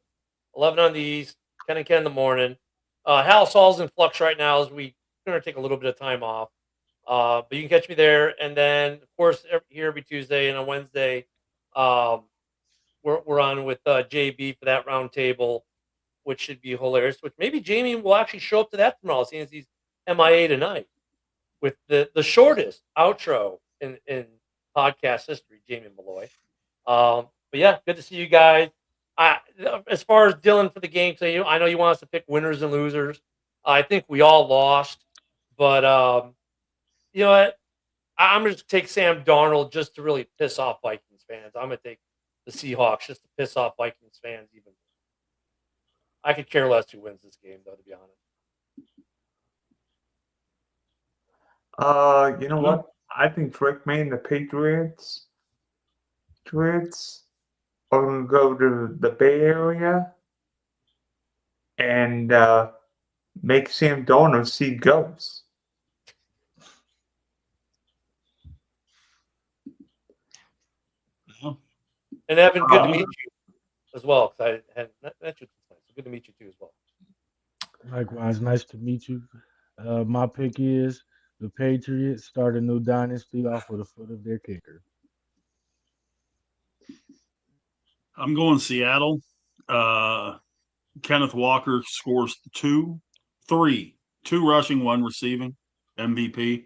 11 on the East, 10 and 10 in the morning. House Hall's in flux right now as we're going to take a little bit of time off. But you can catch me there. And then, of course, here every Tuesday and on Wednesday, we're on with JB for that round table, which should be hilarious. Which maybe Jamie will actually show up to that tomorrow, seeing as he's MIA tonight with the shortest outro in podcast history, Jamie Malloy. But yeah, good to see you guys. As far as Dylan for the game, so I know you want us to pick winners and losers. I think we all lost, but you know what? I'm going to take Sam Darnold just to really piss off Vikings fans. I'm going to take the Seahawks just to piss off Vikings fans even. I could care less who wins this game, though, to be honest. You know what? I think Rick May and the Patriots are gonna go to the Bay Area and make Sam Darnold see ghosts. And Evan, good to meet you as well, because I had met you. So good to meet you too as well. Likewise, nice to meet you. My pick is the Patriots start a new dynasty off of the foot of their kicker. I'm going Seattle. Kenneth Walker scores 2 rushing, 1 receiving, MVP.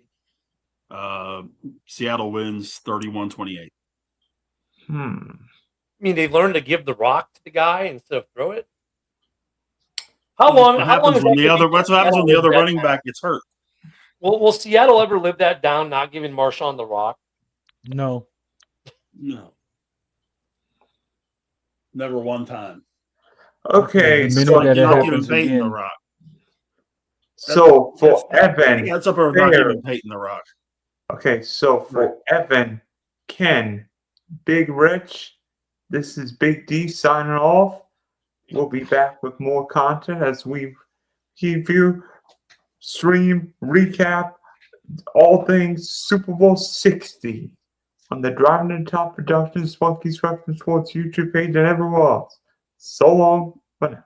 Seattle wins 31-28. Hmm. I mean, they learned to give the rock to the guy instead of throw it. How long? How long is that? That's what happens when the other running back gets hurt. Will Seattle ever live that down? Not giving Marshawn the rock? No. No. Never one time. Okay, The so minute that it Not giving happens Peyton the again, rock. so for Evan, That's up over not Bear. giving Peyton the rock. Okay, so for Evan, Ken, Big Rich, this is Big D signing off. We'll be back with more content as we review, stream, recap all things Super Bowl 60 on the Driving to the Top Productions, Funky Spectrum Sports YouTube page, and everywhere else. So long for now.